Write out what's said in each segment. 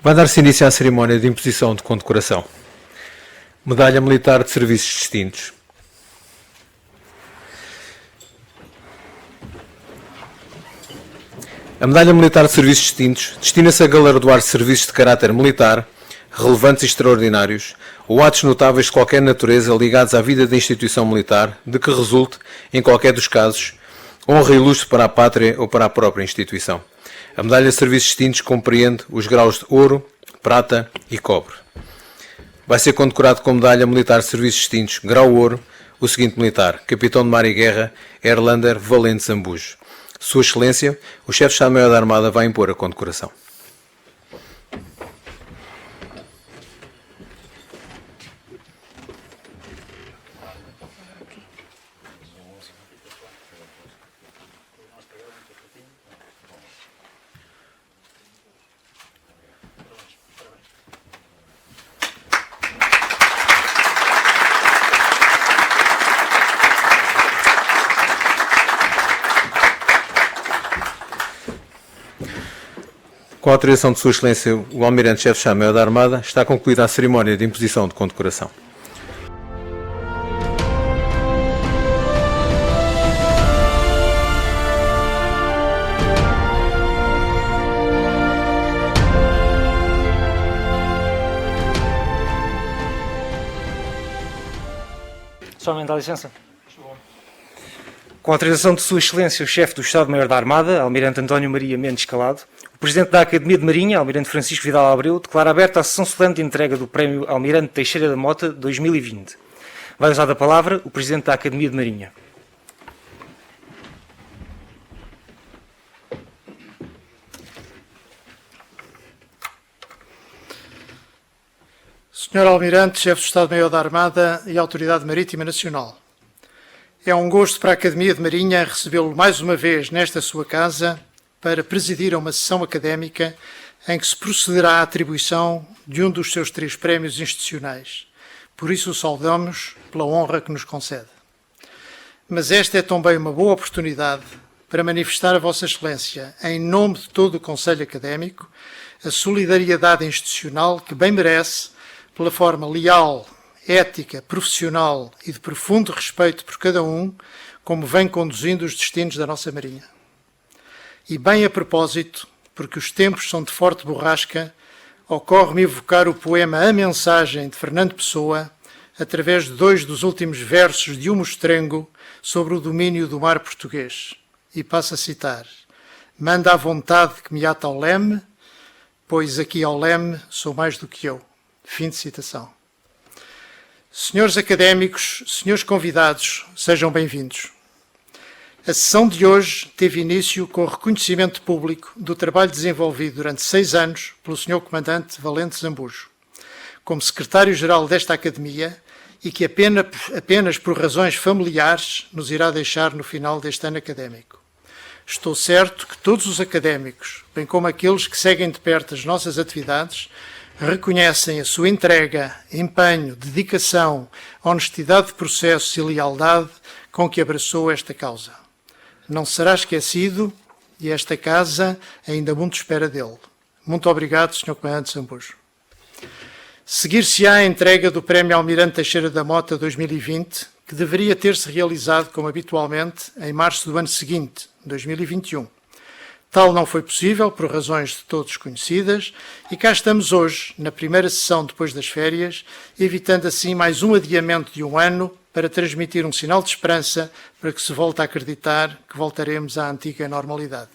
Vai dar-se início à cerimónia de imposição de condecoração. Medalha Militar de Serviços Distintos. A Medalha Militar de Serviços Distintos destina-se a galardoar serviços de caráter militar, relevantes e extraordinários, ou atos notáveis de qualquer natureza ligados à vida da instituição militar, de que resulte, em qualquer dos casos, honra e luxo para a pátria ou para a própria instituição. A Medalha de Serviços Distintos compreende os graus de ouro, prata e cobre. Vai ser condecorado com a Medalha Militar de Serviços Distintos, grau ouro, o seguinte militar, Capitão de Mar e Guerra, Erlander Valente Zambujo. Sua Excelência, o Chefe de Estado-Maior da Armada vai impor a condecoração. Com a autorização de Sua Excelência, o Almirante-Chefe de Estado-Maior da Armada, está concluída a cerimónia de imposição de condecoração. Somente dá licença. Com a autorização de Sua Excelência, o Chefe do Estado-Maior da Armada, Almirante António Maria Mendes Calado, o Presidente da Academia de Marinha, Almirante Francisco Vidal Abreu, declara aberta a sessão solene de entrega do Prémio Almirante Teixeira da Mota 2020. Vai usar a palavra o Presidente da Academia de Marinha. Senhor Almirante, Chefe do Estado-Maior da Armada e Autoridade Marítima Nacional, é um gosto para a Academia de Marinha recebê-lo mais uma vez nesta sua casa para presidir a uma sessão académica em que se procederá à atribuição de um dos seus 3 prémios institucionais. Por isso o saudamos pela honra que nos concede. Mas esta é também uma boa oportunidade para manifestar a Vossa Excelência, em nome de todo o Conselho Académico, a solidariedade institucional que bem merece pela forma leal, ética, profissional e de profundo respeito por cada um, como vem conduzindo os destinos da nossa Marinha. E bem a propósito, porque os tempos são de forte borrasca, ocorre-me evocar o poema A Mensagem de Fernando Pessoa, através de 2 dos últimos versos de um mostrengo sobre o domínio do mar português. E passo a citar: manda a vontade que me ata ao leme, pois aqui ao leme sou mais do que eu. Fim de citação. Senhores académicos, senhores convidados, sejam bem-vindos. A sessão de hoje teve início com o reconhecimento público do trabalho desenvolvido durante 6 anos pelo Sr. Comandante Valente Zambujo, como Secretário-Geral desta Academia e que apenas por razões familiares nos irá deixar no final deste ano académico. Estou certo que todos os académicos, bem como aqueles que seguem de perto as nossas atividades, reconhecem a sua entrega, empenho, dedicação, honestidade de processos e lealdade com que abraçou esta causa. Não será esquecido e esta casa ainda muito espera dele. Muito obrigado, Sr. Comandante Zambujo. Seguir-se-á a entrega do Prémio Almirante Teixeira da Mota 2020, que deveria ter-se realizado, como habitualmente, em março do ano seguinte, 2021. Tal não foi possível, por razões de todos conhecidas, e cá estamos hoje, na primeira sessão depois das férias, evitando assim mais um adiamento de um ano para transmitir um sinal de esperança para que se volte a acreditar que voltaremos à antiga normalidade.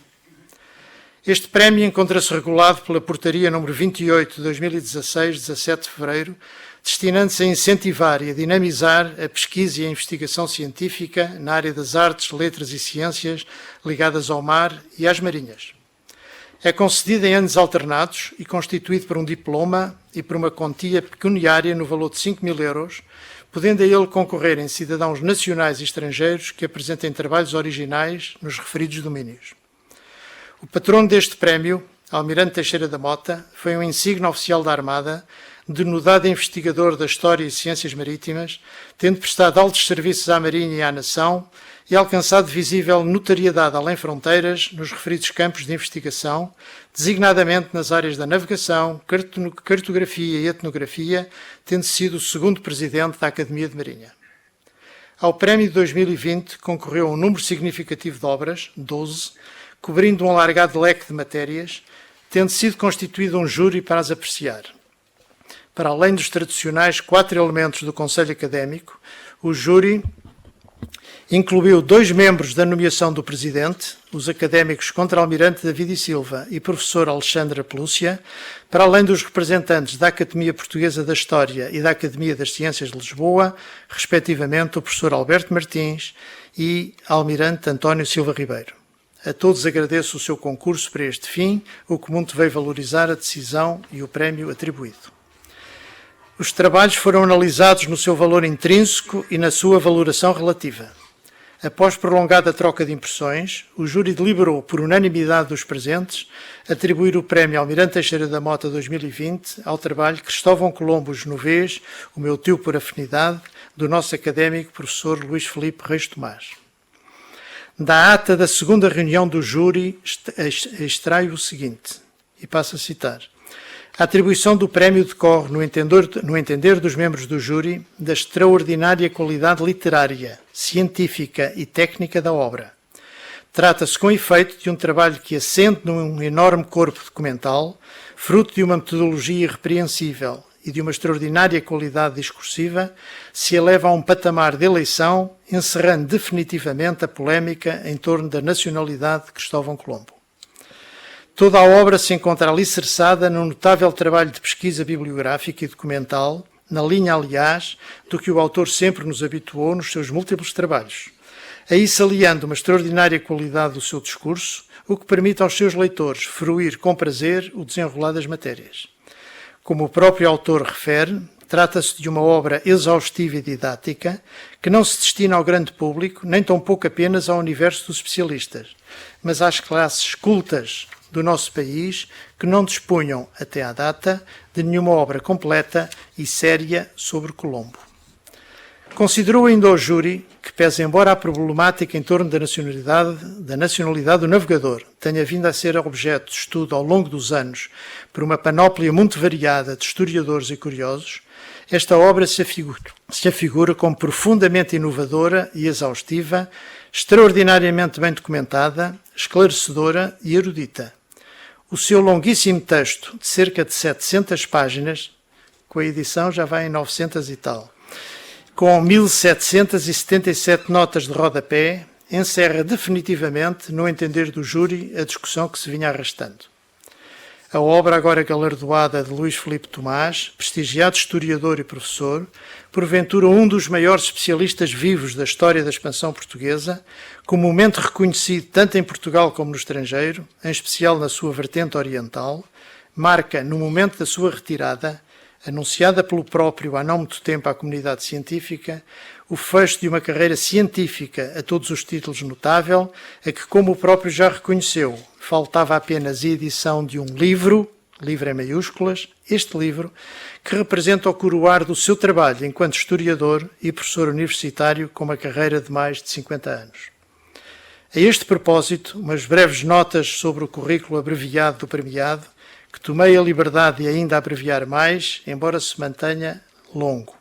Este prémio encontra-se regulado pela Portaria número 28 de 2016, 17 de fevereiro, destinando-se a incentivar e a dinamizar a pesquisa e a investigação científica na área das artes, letras e ciências ligadas ao mar e às marinhas. É concedido em anos alternados e constituído por um diploma e por uma quantia pecuniária no valor de 5.000 euros, podendo a ele concorrerem cidadãos nacionais e estrangeiros que apresentem trabalhos originais nos referidos domínios. O patrono deste prémio, Almirante Teixeira da Mota, foi um insígnia oficial da Armada, denodado investigador da História e Ciências Marítimas, tendo prestado altos serviços à Marinha e à Nação e alcançado visível notariedade além fronteiras nos referidos campos de investigação, designadamente nas áreas da navegação, cartografia e etnografia, tendo sido o segundo presidente da Academia de Marinha. Ao prémio de 2020 concorreu um número significativo de obras, 12, cobrindo um alargado leque de matérias, tendo sido constituído um júri para as apreciar. Para além dos tradicionais 4 elementos do Conselho Académico, o júri incluiu 2 membros da nomeação do Presidente, os académicos Contra-Almirante David e Silva e Professor Alexandra Pelúcia, para além dos representantes da Academia Portuguesa da História e da Academia das Ciências de Lisboa, respectivamente o Professor Alberto Martins e Almirante António Silva Ribeiro. A todos agradeço o seu concurso para este fim, o que muito veio valorizar a decisão e o prémio atribuído. Os trabalhos foram analisados no seu valor intrínseco e na sua valoração relativa. Após prolongada troca de impressões, o júri deliberou, por unanimidade dos presentes, atribuir o prémio Almirante Teixeira da Mota 2020 ao trabalho Cristóvão Colombo Genovês, o meu tio por afinidade, do nosso académico professor Luís Filipe Reis Tomás. Da ata da segunda reunião do júri extraio o seguinte, e passo a citar. A atribuição do prémio decorre, no entender dos membros do júri, da extraordinária qualidade literária, científica e técnica da obra. Trata-se, com efeito, de um trabalho que, assente num enorme corpo documental, fruto de uma metodologia irrepreensível e de uma extraordinária qualidade discursiva, se eleva a um patamar de eleição, encerrando definitivamente a polémica em torno da nacionalidade de Cristóvão Colombo. Toda a obra se encontra alicerçada num notável trabalho de pesquisa bibliográfica e documental, na linha, aliás, do que o autor sempre nos habituou nos seus múltiplos trabalhos, aí se aliando uma extraordinária qualidade do seu discurso, o que permite aos seus leitores fruir com prazer o desenrolar das matérias. Como o próprio autor refere, trata-se de uma obra exaustiva e didática que não se destina ao grande público, nem tampouco apenas ao universo dos especialistas, mas às classes cultas do nosso país que não dispunham, até à data, de nenhuma obra completa e séria sobre Colombo. Considerou ainda o júri que, pese embora a problemática em torno da nacionalidade do navegador tenha vindo a ser objeto de estudo ao longo dos anos por uma panóplia muito variada de historiadores e curiosos, esta obra se afigura como profundamente inovadora e exaustiva, extraordinariamente bem documentada, esclarecedora e erudita. O seu longuíssimo texto, de cerca de 700 páginas, com a edição já vai em 900 e tal, com 1777 notas de rodapé, encerra definitivamente, no entender do júri, a discussão que se vinha arrastando. A obra agora galardoada de Luís Filipe Tomás, prestigiado historiador e professor, porventura um dos maiores especialistas vivos da história da expansão portuguesa, comumente reconhecido tanto em Portugal como no estrangeiro, em especial na sua vertente oriental, marca, no momento da sua retirada, anunciada pelo próprio há não muito tempo à comunidade científica, o fecho de uma carreira científica a todos os títulos notável, a que, como o próprio já reconheceu, faltava apenas a edição de um livro em maiúsculas, este livro, que representa o coroar do seu trabalho enquanto historiador e professor universitário com uma carreira de mais de 50 anos. A este propósito, umas breves notas sobre o currículo abreviado do premiado, que tomei a liberdade de ainda abreviar mais, embora se mantenha longo.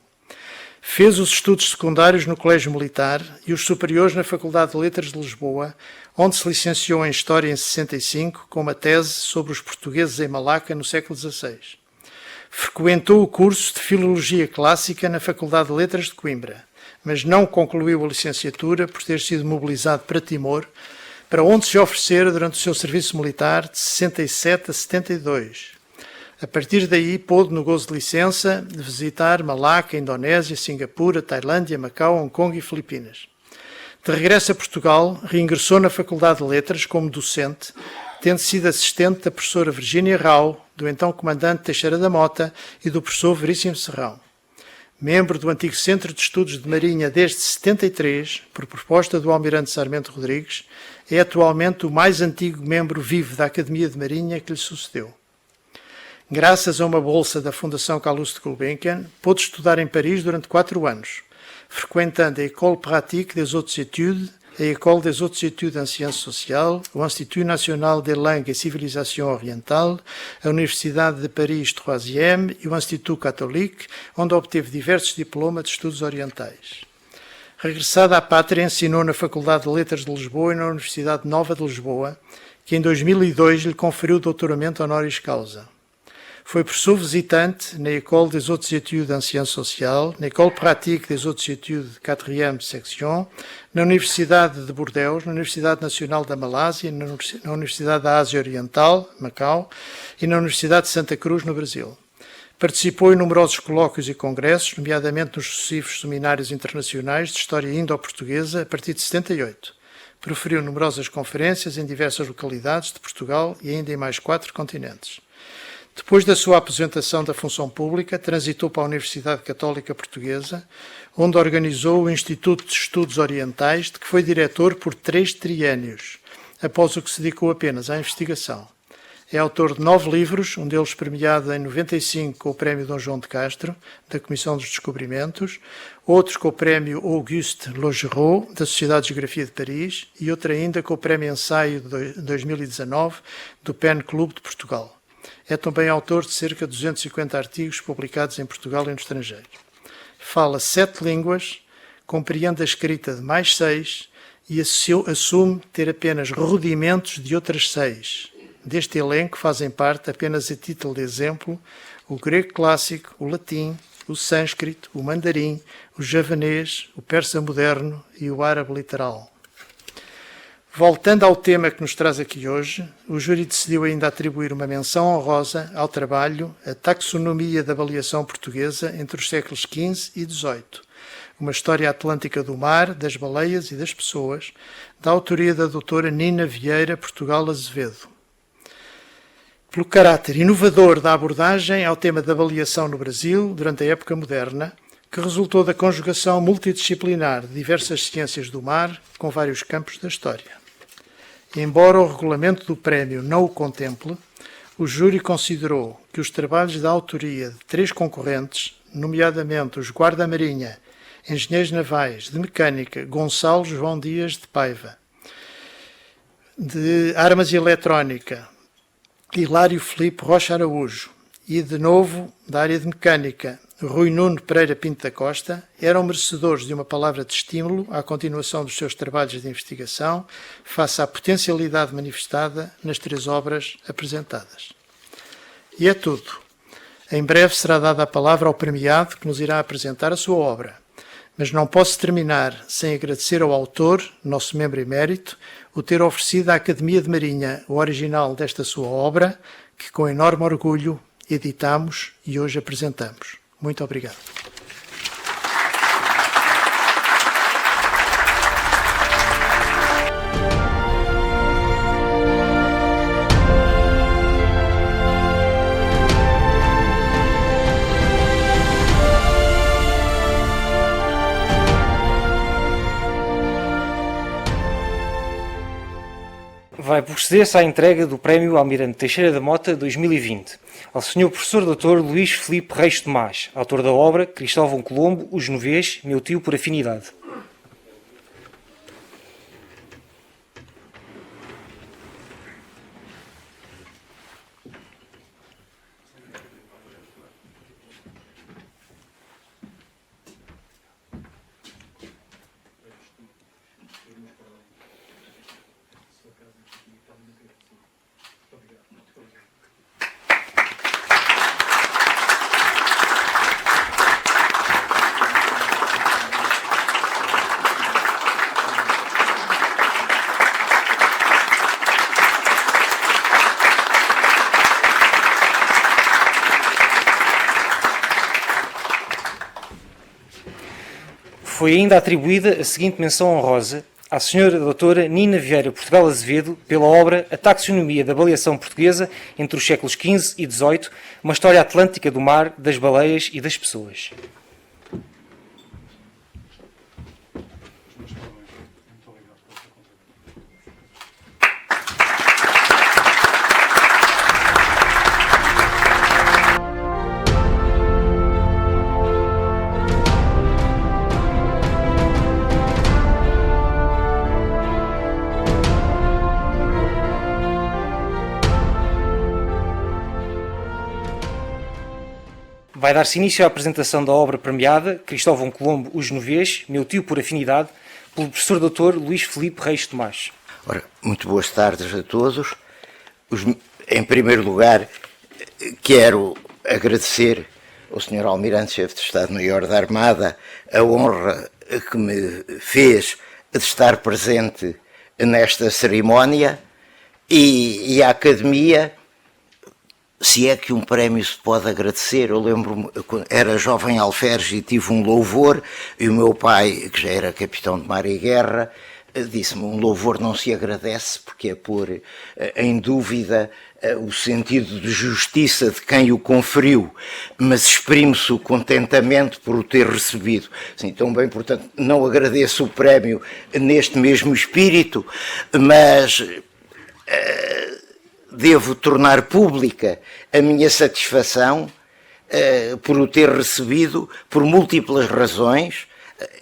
Fez os estudos secundários no Colégio Militar e os superiores na Faculdade de Letras de Lisboa, onde se licenciou em História em 65, com uma tese sobre os portugueses em Malaca no século XVI. Frequentou o curso de Filologia Clássica na Faculdade de Letras de Coimbra, mas não concluiu a licenciatura por ter sido mobilizado para Timor, para onde se oferecera durante o seu serviço militar de 67 a 72. A partir daí, pôde, no gozo de licença, visitar Malaca, Indonésia, Singapura, Tailândia, Macau, Hong Kong e Filipinas. De regresso a Portugal, reingressou na Faculdade de Letras como docente, tendo sido assistente da professora Virgínia Rau, do então comandante Teixeira da Mota e do professor Veríssimo Serrão. Membro do antigo Centro de Estudos de Marinha desde 73, por proposta do Almirante Sarmento Rodrigues, é atualmente o mais antigo membro vivo da Academia de Marinha que lhe sucedeu. Graças a uma bolsa da Fundação Calouste Gulbenkian, pôde estudar em Paris durante 4 anos, frequentando a École Pratique des Hautes Études, a École des Hautes Études en Sciences Sociales, o Institut National des Langues et Civilisations Orientales, a Universidade de Paris III e o Institut Catholique, onde obteve diversos diplomas de estudos orientais. Regressada à pátria, ensinou na Faculdade de Letras de Lisboa e na Universidade Nova de Lisboa, que em 2002 lhe conferiu o doutoramento honoris causa. Foi professor visitante na École des Hautes Études en Sciences Sociales, na École Pratique des Hautes Études 4e section, na Universidade de Bordeaux, na Universidade Nacional da Malásia, na Universidade da Ásia Oriental, Macau, e na Universidade de Santa Cruz, no Brasil. Participou em numerosos colóquios e congressos, nomeadamente nos sucessivos seminários internacionais de História Indo-Portuguesa, a partir de 78. Proferiu numerosas conferências em diversas localidades de Portugal e ainda em mais 4 continentes. Depois da sua aposentação da função pública, transitou para a Universidade Católica Portuguesa, onde organizou o Instituto de Estudos Orientais, de que foi diretor por 3 triênios, após o que se dedicou apenas à investigação. É autor de 9 livros, um deles premiado em 95 com o Prémio Dom João de Castro, da Comissão dos Descobrimentos, outro com o Prémio Auguste Laugereau, da Sociedade de Geografia de Paris, e outro ainda com o Prémio Ensaio de 2019, do PEN Clube de Portugal. É também autor de cerca de 250 artigos publicados em Portugal e no estrangeiro. Fala 7 línguas, compreende a escrita de mais 6 e assume ter apenas rudimentos de outras 6. Deste elenco fazem parte, apenas a título de exemplo, o grego clássico, o latim, o sânscrito, o mandarim, o javanês, o persa moderno e o árabe literal. Voltando ao tema que nos traz aqui hoje, o júri decidiu ainda atribuir uma menção honrosa ao trabalho A Taxonomia da Avaliação Portuguesa entre os séculos XV e XVIII, uma história atlântica do mar, das baleias e das pessoas, da autoria da doutora Nina Vieira Portugal Azevedo. Pelo caráter inovador da abordagem ao tema da avaliação no Brasil durante a época moderna, que resultou da conjugação multidisciplinar de diversas ciências do mar com vários campos da história. Embora o regulamento do prémio não o contemple, o júri considerou que os trabalhos da autoria de 3 concorrentes, nomeadamente os guarda-marinha, engenheiros navais, de mecânica, Gonçalo João Dias de Paiva, de armas e eletrónica, Hilário Filipe Rocha Araújo, e, de novo, da área de mecânica, Rui Nuno Pereira Pinto da Costa, eram merecedores de uma palavra de estímulo à continuação dos seus trabalhos de investigação face à potencialidade manifestada nas 3 obras apresentadas. E é tudo. Em breve será dada a palavra ao premiado que nos irá apresentar a sua obra. Mas não posso terminar sem agradecer ao autor, nosso membro emérito, o ter oferecido à Academia de Marinha o original desta sua obra, que com enorme orgulho editamos e hoje apresentamos. Muito obrigado. Vai proceder-se à entrega do Prémio Almirante Teixeira da Mota 2020 ao Sr. Professor Dr. Luís Filipe Reis Tomás, autor da obra Cristóvão Colombo, o Genovês, meu tio por afinidade. Foi ainda atribuída a seguinte menção honrosa à Sra. Doutora Nina Vieira Portugal Azevedo pela obra A Taxonomia da Avaliação Portuguesa entre os séculos XV e XVIII, uma história atlântica do mar, das baleias e das pessoas. Vai dar-se início à apresentação da obra premiada Cristóvão Colombo, o Genovês, meu tio por afinidade, pelo professor Dr. Luís Filipe Reis Tomás. Ora, muito boas tardes a todos. Em primeiro lugar, quero agradecer ao Sr. Almirante-Chefe de Estado-Maior da Armada a honra que me fez de estar presente nesta cerimónia e à Academia, se é que um prémio se pode agradecer. Eu lembro-me, era jovem alferes e tive um louvor, e o meu pai, que já era capitão de mar e guerra, disse-me: um louvor não se agradece porque é pôr em dúvida o sentido de justiça de quem o conferiu, mas exprime-se o contentamento por o ter recebido. Sim, tão bem, portanto, não agradeço o prémio neste mesmo espírito, mas devo tornar pública a minha satisfação por o ter recebido por múltiplas razões.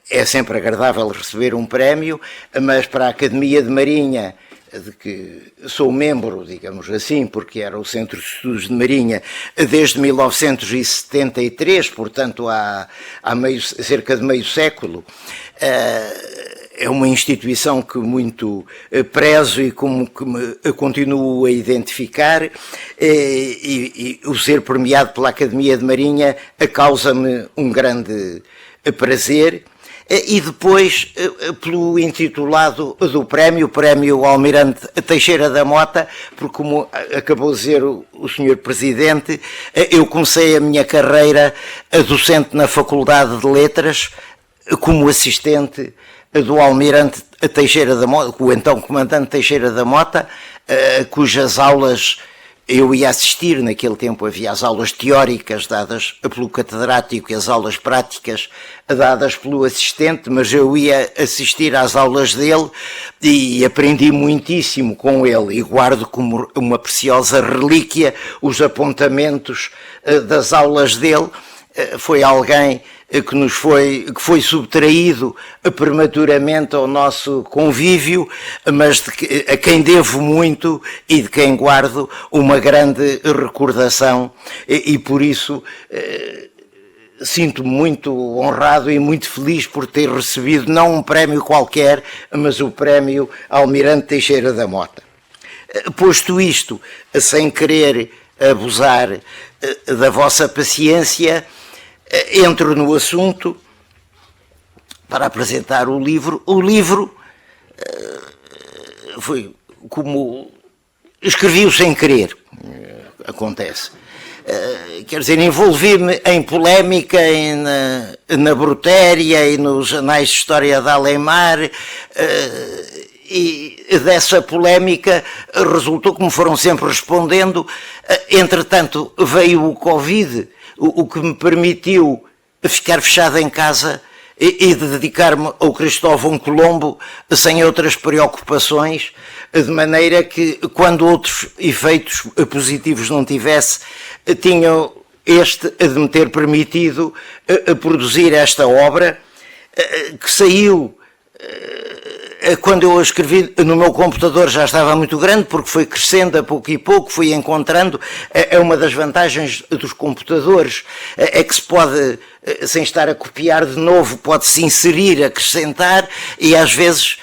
É sempre agradável receber um prémio, mas para a Academia de Marinha, de que sou membro, digamos assim, porque era o Centro de Estudos de Marinha desde 1973, portanto há cerca de meio século, é uma instituição que muito prezo e como que me continuo a identificar, e o ser premiado pela Academia de Marinha causa-me um grande prazer. E depois, pelo intitulado do prémio, o Prémio Almirante Teixeira da Mota, porque, como acabou de dizer o Sr. Presidente, eu comecei a minha carreira docente na Faculdade de Letras como assistente do Almirante Teixeira da Mota, o então Comandante Teixeira da Mota, cujas aulas eu ia assistir. Naquele tempo havia as aulas teóricas dadas pelo catedrático e as aulas práticas dadas pelo assistente, mas eu ia assistir às aulas dele e aprendi muitíssimo com ele, e guardo como uma preciosa relíquia os apontamentos das aulas dele. Foi alguém que foi subtraído prematuramente ao nosso convívio, mas a quem devo muito e de quem guardo uma grande recordação, e por isso sinto-me muito honrado e muito feliz por ter recebido não um prémio qualquer, mas o Prémio Almirante Teixeira da Mota. Posto isto, sem querer abusar da vossa paciência, entro no assunto para apresentar o livro. O livro foi como escrevi-o sem querer, acontece. Quer dizer, envolvi-me em polémica, na Brutéria e nos anais de história de Alemar, e dessa polémica resultou que me foram sempre respondendo. Entretanto, veio o Covid, o que me permitiu ficar fechado em casa e dedicar-me ao Cristóvão Colombo sem outras preocupações, de maneira que, quando outros efeitos positivos não tivesse, tinham este de me ter permitido produzir esta obra, que saiu. Quando eu a escrevi no meu computador já estava muito grande, porque foi crescendo a pouco e pouco, fui encontrando. É uma das vantagens dos computadores, é que se pode, sem estar a copiar de novo, pode-se inserir, acrescentar, e às vezes,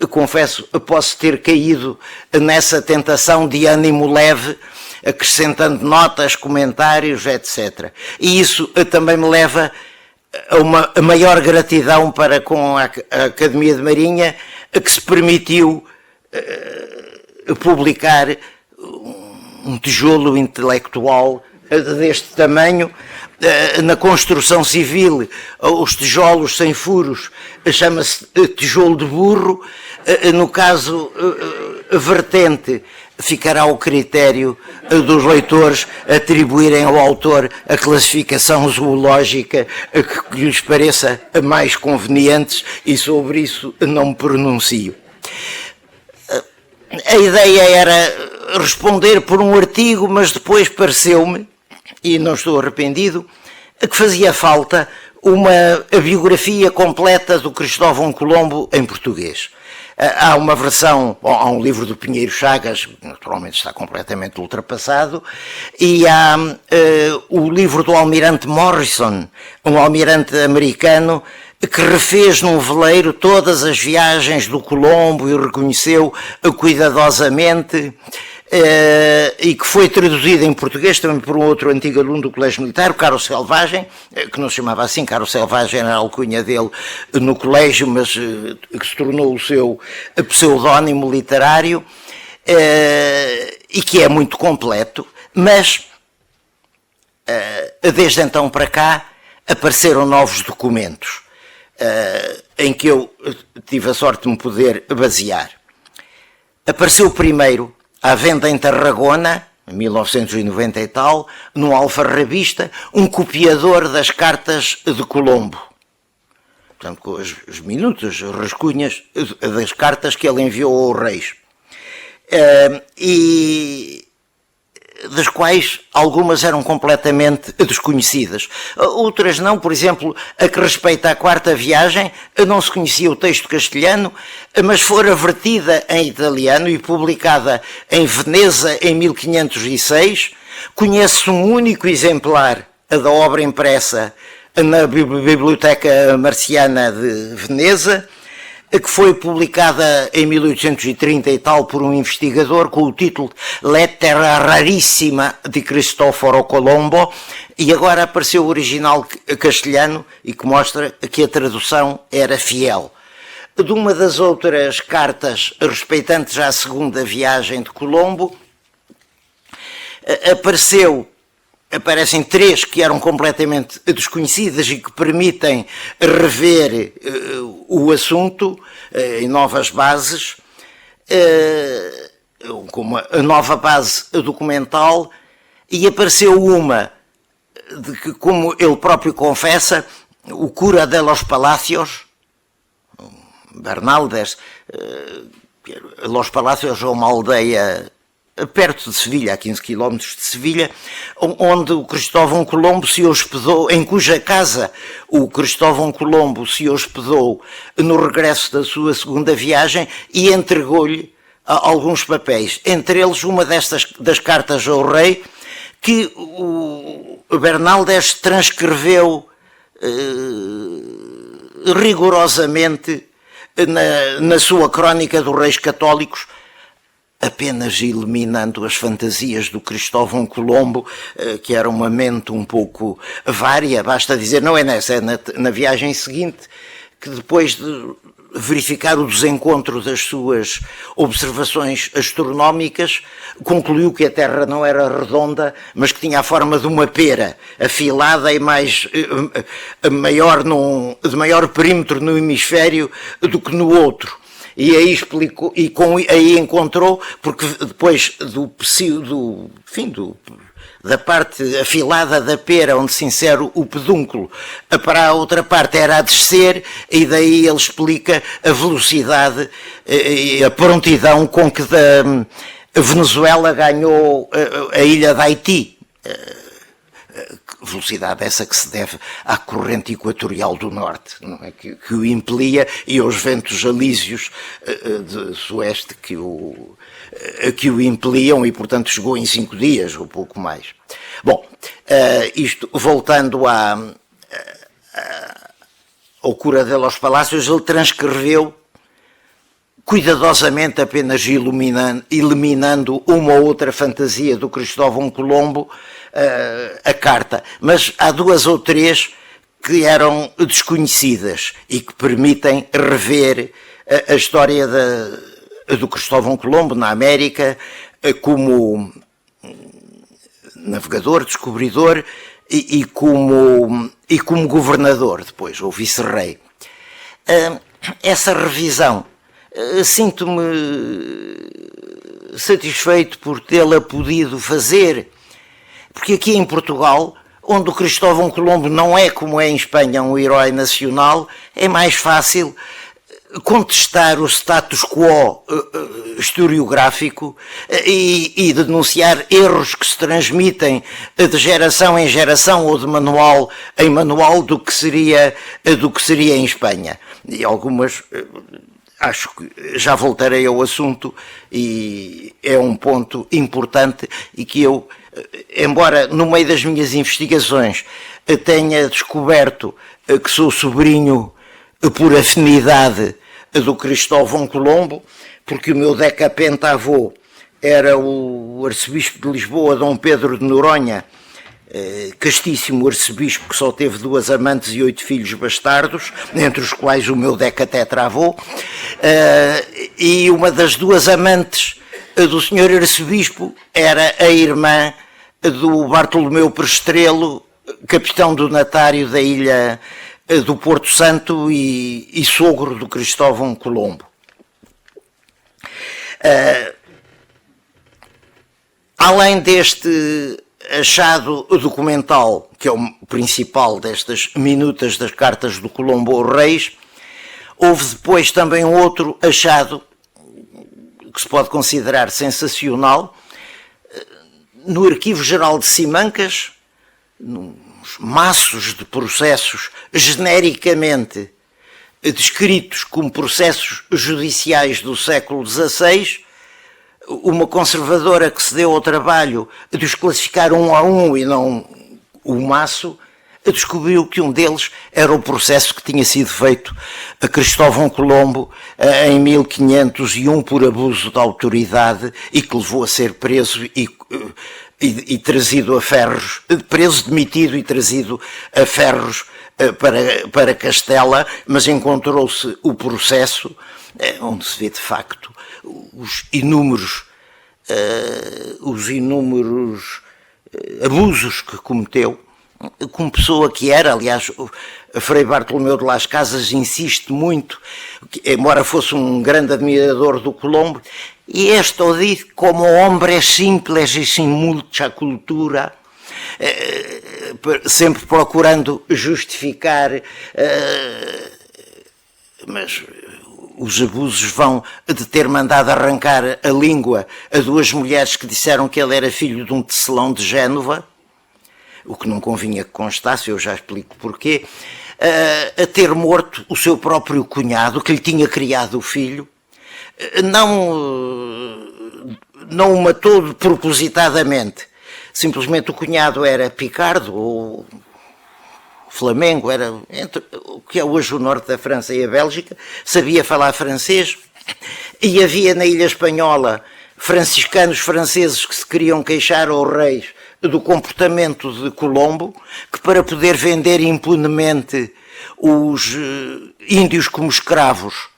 confesso, posso ter caído nessa tentação de ânimo leve, acrescentando notas, comentários, etc. E isso também me leva a uma maior gratidão para com a Academia de Marinha, que se permitiu publicar um tijolo intelectual deste tamanho. Na construção civil, os tijolos sem furos chama-se tijolo de burro. No caso vertente, ficará ao critério dos leitores atribuírem ao autor a classificação zoológica que lhes pareça a mais conveniente, e sobre isso não me pronuncio. A ideia era responder por um artigo, mas depois pareceu-me, e não estou arrependido, que fazia falta uma biografia completa do Cristóvão Colombo em português. Há uma versão, há um livro do Pinheiro Chagas, que naturalmente está completamente ultrapassado, e há o livro do almirante Morrison, um almirante americano, que refez num veleiro todas as viagens do Colombo e o reconheceu cuidadosamente, e que foi traduzido em português também por um outro antigo aluno do Colégio Militar, o Carlos Selvagem, que não se chamava assim, Carlos Selvagem era a alcunha dele no colégio, mas que se tornou o seu pseudónimo literário, e que é muito completo, mas desde então para cá apareceram novos documentos, em que eu tive a sorte de me poder basear. Apareceu primeiro à venda em Tarragona, em 1990 e tal, num alfarrabista, um copiador das cartas de Colombo. Portanto, com os minutos, as rascunhas das cartas que ele enviou aos reis. E das quais algumas eram completamente desconhecidas. Outras não, por exemplo, a que respeita à quarta viagem, não se conhecia o texto castelhano, mas fora vertida em italiano e publicada em Veneza em 1506. Conhece-se um único exemplar da obra impressa na Biblioteca Marciana de Veneza, que foi publicada em 1830 e tal por um investigador com o título Lettera Rarissima de Cristoforo Colombo, e agora apareceu o original castelhano e que mostra que a tradução era fiel. De uma das outras cartas respeitantes à segunda viagem de Colombo, aparecem três que eram completamente desconhecidas e que permitem rever o assunto em novas bases, como a nova base documental, e apareceu uma de que, como ele próprio confessa, o cura de los Palacios, Bernaldes, Los Palacios é uma aldeia perto de Sevilha, a 15 km de Sevilha, onde o Cristóvão Colombo se hospedou, em cuja casa o Cristóvão Colombo se hospedou no regresso da sua segunda viagem e entregou-lhe alguns papéis, entre eles uma das cartas ao rei, que o Bernaldes transcreveu rigorosamente na sua crónica dos Reis Católicos, apenas eliminando as fantasias do Cristóvão Colombo, que era uma mente um pouco vária. Basta dizer, não é nessa, é na viagem seguinte, que depois de verificar o desencontro das suas observações astronómicas, concluiu que a Terra não era redonda, mas que tinha a forma de uma pera, afilada e de maior perímetro no hemisfério do que no outro. E aí explicou, e aí encontrou, porque depois da parte afilada da pera, onde se insere o pedúnculo, para a outra parte era a descer, e daí ele explica a velocidade e a prontidão com que a Venezuela ganhou a ilha de Haiti. Velocidade essa que se deve à corrente equatorial do norte, não é? que o impelia, e aos ventos alísios de sueste que o impeliam, e portanto chegou em 5 dias ou pouco mais. Bom, isto voltando ao cura de los Palacios, ele transcreveu cuidadosamente, apenas eliminando uma ou outra fantasia do Cristóvão Colombo, a carta, mas há 2 ou 3 que eram desconhecidas e que permitem rever a história do Cristóvão Colombo na América como navegador, descobridor e como governador depois, ou vice-rei. Essa revisão, sinto-me satisfeito por tê-la podido fazer, porque aqui em Portugal, onde o Cristóvão Colombo não é, como é em Espanha, um herói nacional, é mais fácil contestar o status quo historiográfico e denunciar erros que se transmitem de geração em geração ou de manual em manual do que seria em Espanha. E algumas acho que já voltarei ao assunto, e é um ponto importante e que eu, embora no meio das minhas investigações tenha descoberto que sou sobrinho por afinidade do Cristóvão Colombo, porque o meu decapentavô era o arcebispo de Lisboa, Dom Pedro de Noronha, castíssimo arcebispo que só teve 2 amantes e 8 filhos bastardos, entre os quais o meu decatetravô, e uma das 2 amantes do senhor arcebispo era a irmã do Bartolomeu Prestrelo, capitão donatário da ilha do Porto Santo e sogro do Cristóvão Colombo. Além deste achado documental, que é o principal destas minutas das cartas do Colombo aos Reis, houve depois também outro achado que se pode considerar sensacional no Arquivo Geral de Simancas, nos maços de processos genericamente descritos como processos judiciais do século XVI. Uma conservadora que se deu ao trabalho de os classificar um a um e não o maço, descobriu que um deles era o processo que tinha sido feito a Cristóvão Colombo em 1501 por abuso de autoridade e que levou a ser preso e trazido a Ferros, preso, demitido e trazido a Ferros para Castela, mas encontrou-se o processo onde se vê de facto os inúmeros abusos que cometeu como pessoa que era. Aliás, Frei Bartolomeu de Las Casas insiste muito, embora fosse um grande admirador do Colombo, e esto diz como hombre simples e sin mucha cultura, sempre procurando justificar, mas os abusos vão de ter mandado arrancar a língua a 2 mulheres que disseram que ele era filho de um tecelão de Génova, o que não convinha que constasse, eu já explico porquê, a ter morto o seu próprio cunhado, que lhe tinha criado o filho, não o matou propositadamente, simplesmente o cunhado era picardo ou Flamengo, era entre o que é hoje o norte da França e a Bélgica, sabia falar francês, e havia na ilha espanhola franciscanos franceses que se queriam queixar aos reis do comportamento de Colombo, que para poder vender impunemente os índios como escravos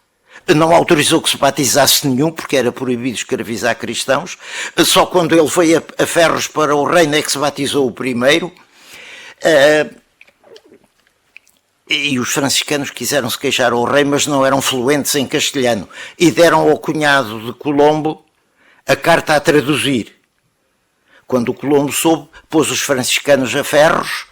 não autorizou que se batizasse nenhum, porque era proibido escravizar cristãos. Só quando ele foi a Ferros para o reino é que se batizou o primeiro. E os franciscanos quiseram se queixar ao rei, mas não eram fluentes em castelhano, e deram ao cunhado de Colombo a carta a traduzir. Quando o Colombo soube, pôs os franciscanos a ferros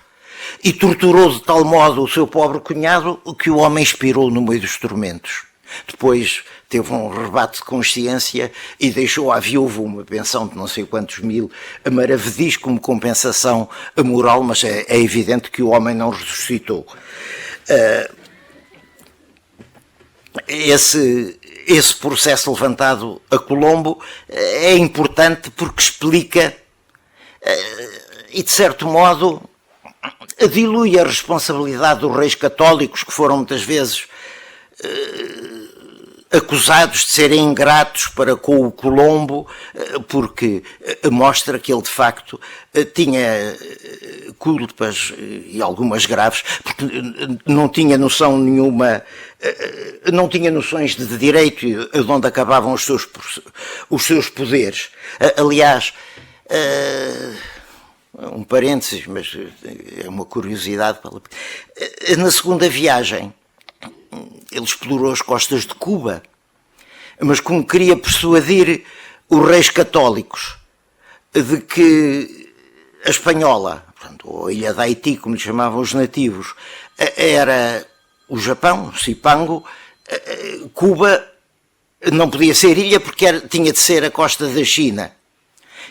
e torturou de tal modo o seu pobre cunhado que o homem expirou no meio dos tormentos. Depois teve um rebate de consciência e deixou à viúva uma pensão de não sei quantos mil maravedis como compensação moral, mas é evidente que o homem não ressuscitou. Esse processo levantado a Colombo é importante porque explica e, de certo modo, dilui a responsabilidade dos reis católicos, que foram muitas vezes acusados de serem ingratos para com o Colombo, porque mostra que ele de facto tinha culpas, e algumas graves, porque não tinha noção nenhuma, não tinha noções de direito de onde acabavam os seus poderes. Aliás, um parênteses, mas é uma curiosidade. Na segunda viagem, ele explorou as costas de Cuba, mas como queria persuadir os reis católicos de que a Espanhola, portanto, ou a ilha de Haiti, como lhe chamavam os nativos, era o Japão, Cipango, Cuba não podia ser ilha porque tinha de ser a costa da China.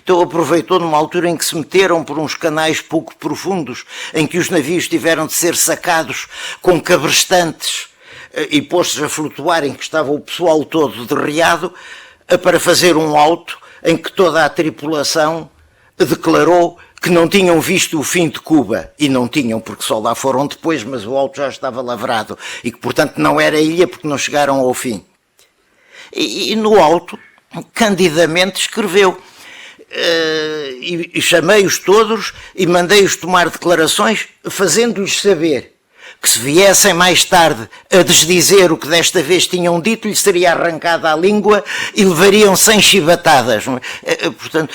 Então aproveitou numa altura em que se meteram por uns canais pouco profundos, em que os navios tiveram de ser sacados com cabrestantes e postos a flutuar, em que estava o pessoal todo derreado, para fazer um auto em que toda a tripulação declarou que não tinham visto o fim de Cuba. E não tinham, porque só lá foram depois, mas o auto já estava lavrado. E que, portanto, não era ilha porque não chegaram ao fim. E no auto, candidamente, escreveu... e chamei-os todos e mandei-os tomar declarações, fazendo-lhes saber que se viessem mais tarde a desdizer o que desta vez tinham dito, lhe seria arrancada a língua e levariam 100 chibatadas. Portanto,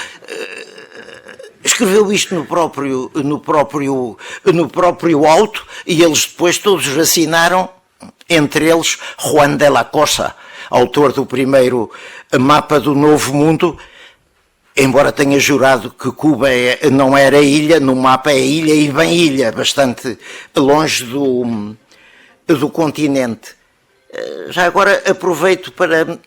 escreveu isto no próprio auto, e eles depois todos assinaram, entre eles Juan de la Cosa, autor do primeiro mapa do Novo Mundo, embora tenha jurado que Cuba não era ilha, no mapa é ilha e bem ilha, bastante longe do continente. Já agora aproveito para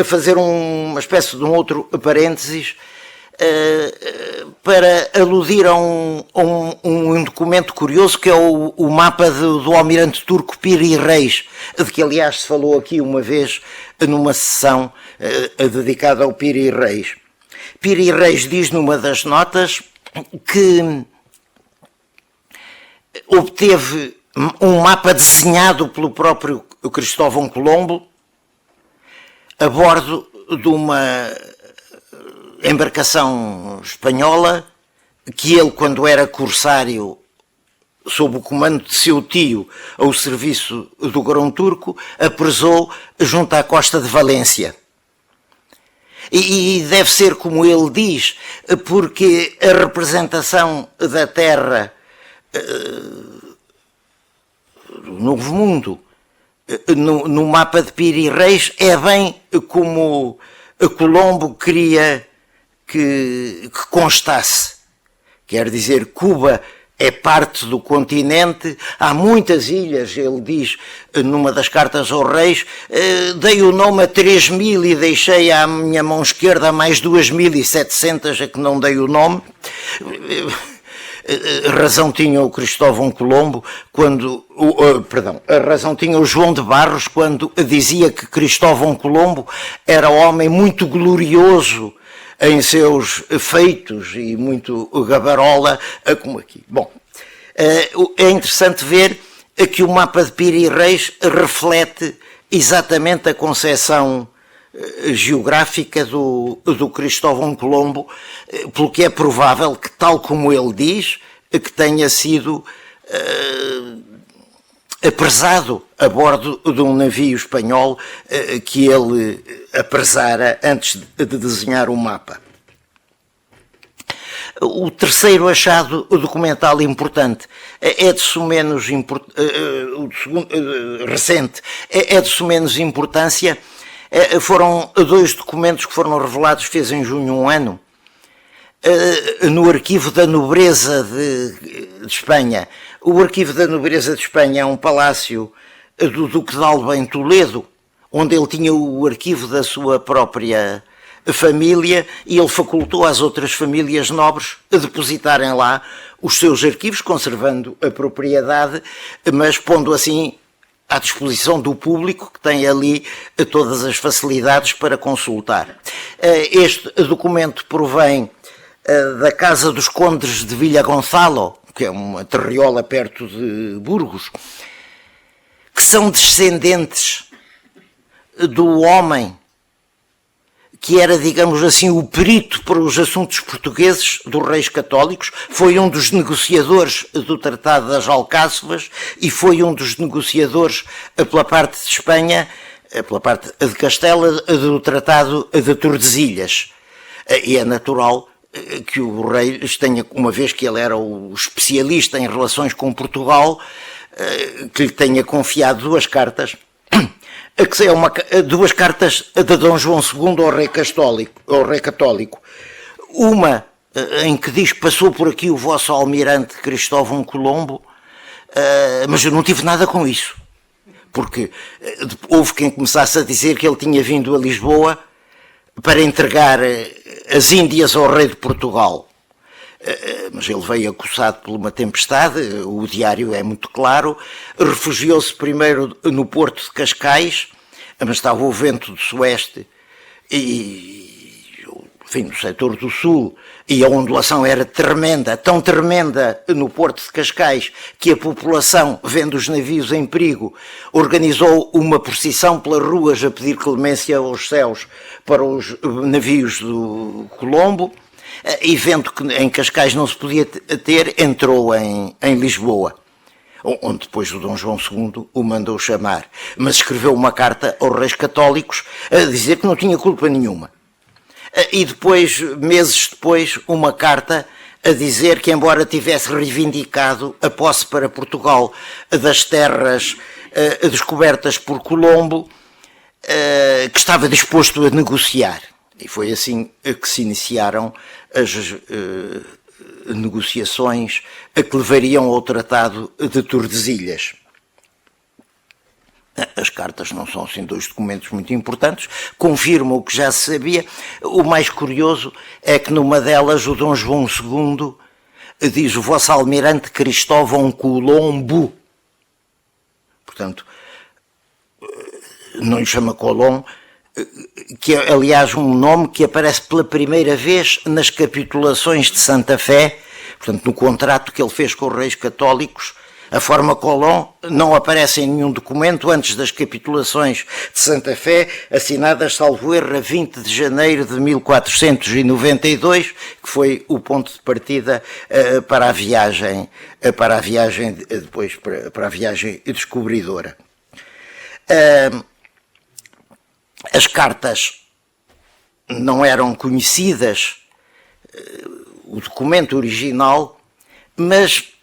fazer uma espécie de um outro parênteses, para aludir a um documento curioso, que é o mapa do almirante turco Piri Reis, de que aliás se falou aqui uma vez numa sessão dedicada ao Piri Reis. Piri Reis diz numa das notas que obteve um mapa desenhado pelo próprio Cristóvão Colombo a bordo de uma embarcação espanhola que ele, quando era corsário sob o comando de seu tio ao serviço do Grão Turco, apresou junto à costa de Valência. E deve ser como ele diz, porque a representação da terra do Novo Mundo no mapa de Piri Reis é bem como Colombo queria que constasse. Quer dizer, Cuba é parte do continente, há muitas ilhas, ele diz numa das cartas aos reis, dei o nome a 3.000 e deixei à minha mão esquerda mais 2.700 a que não dei o nome. Razão tinha o Cristóvão Colombo quando, a razão tinha o João de Barros quando dizia que Cristóvão Colombo era um homem muito glorioso em seus feitos e muito gabarola, como aqui. Bom, é interessante ver que o mapa de Piri Reis reflete exatamente a concepção geográfica do Cristóvão Colombo, pelo que é provável que, tal como ele diz, que tenha sido apresado a bordo de um navio espanhol que ele apresara antes de desenhar o mapa. O terceiro achado documental importante é de sumenos recente, é de sumenos importância. Foram dois documentos que foram revelados, fez em junho um ano, no Arquivo da Nobreza de Espanha. O Arquivo da Nobreza de Espanha é um palácio do Duque de Alba em Toledo, onde ele tinha o arquivo da sua própria família, e ele facultou às outras famílias nobres a depositarem lá os seus arquivos, conservando a propriedade, mas pondo assim à disposição do público, que tem ali todas as facilidades para consultar. Este documento provém da Casa dos Condes de Villagonzalo, que é uma terriola perto de Burgos, que são descendentes do homem que era, digamos assim, o perito para os assuntos portugueses dos reis católicos, foi um dos negociadores do Tratado das Alcáçovas e foi um dos negociadores pela parte de Espanha, pela parte de Castela, do Tratado de Tordesilhas. E é natural que o rei tenha, uma vez que ele era o especialista em relações com Portugal, que lhe tenha confiado duas cartas, duas cartas de Dom João II ao rei católico. Uma em que diz que passou por aqui o vosso almirante Cristóvão Colombo, mas eu não tive nada com isso, porque houve quem começasse a dizer que ele tinha vindo a Lisboa para entregar as Índias ao rei de Portugal. mas ele veio acossado por uma tempestade, o diário é muito claro, refugiou-se primeiro no porto de Cascais, mas estava o vento do sueste e, enfim, no setor do sul, e a ondulação era tremenda, tão tremenda no porto de Cascais, que a população, vendo os navios em perigo, organizou uma procissão pelas ruas a pedir clemência aos céus para os navios do Colombo, e vendo que em Cascais não se podia ter, entrou em Lisboa, onde depois o Dom João II o mandou chamar, mas escreveu uma carta aos reis católicos a dizer que não tinha culpa nenhuma. E depois, meses depois, uma carta a dizer que, embora tivesse reivindicado a posse para Portugal das terras descobertas por Colombo, que estava disposto a negociar. E foi assim que se iniciaram as negociações que levariam ao Tratado de Tordesilhas. As cartas não são assim dois documentos muito importantes, confirmam o que já se sabia. O mais curioso é que numa delas o Dom João II diz o vosso almirante Cristóvão Colombo. Portanto, não lhe chama Colombo, que é, aliás, um nome que aparece pela primeira vez nas capitulações de Santa Fé, portanto, no contrato que ele fez com os reis católicos. A forma Colón não aparece em nenhum documento antes das capitulações de Santa Fé, assinadas, salvo erro, a 20 de janeiro de 1492, que foi o ponto de partida para a viagem depois para a viagem descobridora. As cartas não eram conhecidas, o documento original, mas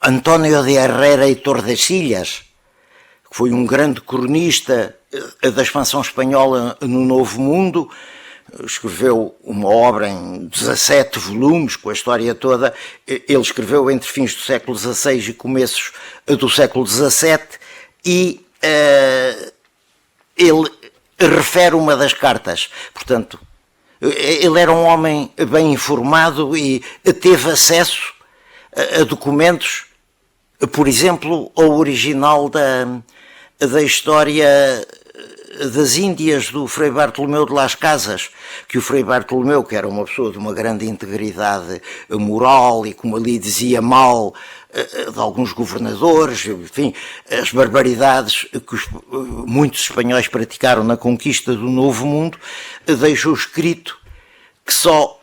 António de Herrera e Tordesilhas, que foi um grande cronista da expansão espanhola no Novo Mundo, escreveu uma obra em 17 volumes, com a história toda. Ele escreveu entre fins do século XVI e começos do século XVII, e ele refere uma das cartas. Portanto, ele era um homem bem informado e teve acesso a documentos, por exemplo, ao original da história das Índias do Frei Bartolomeu de Las Casas, que o Frei Bartolomeu, que era uma pessoa de uma grande integridade moral e, como ali dizia, mal de alguns governadores, enfim, as barbaridades que muitos espanhóis praticaram na conquista do Novo Mundo, deixou escrito que só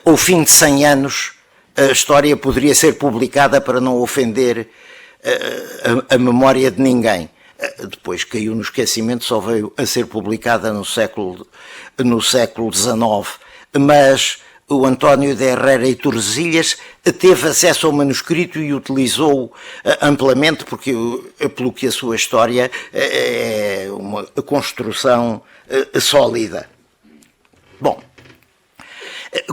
ao fim de 100 anos a história poderia ser publicada para não ofender a memória de ninguém. Depois caiu no esquecimento, só veio a ser publicada no século XIX. Mas o António de Herrera e Tordesilhas teve acesso ao manuscrito e utilizou-o amplamente, porque, pelo que a sua história é uma construção sólida. Bom,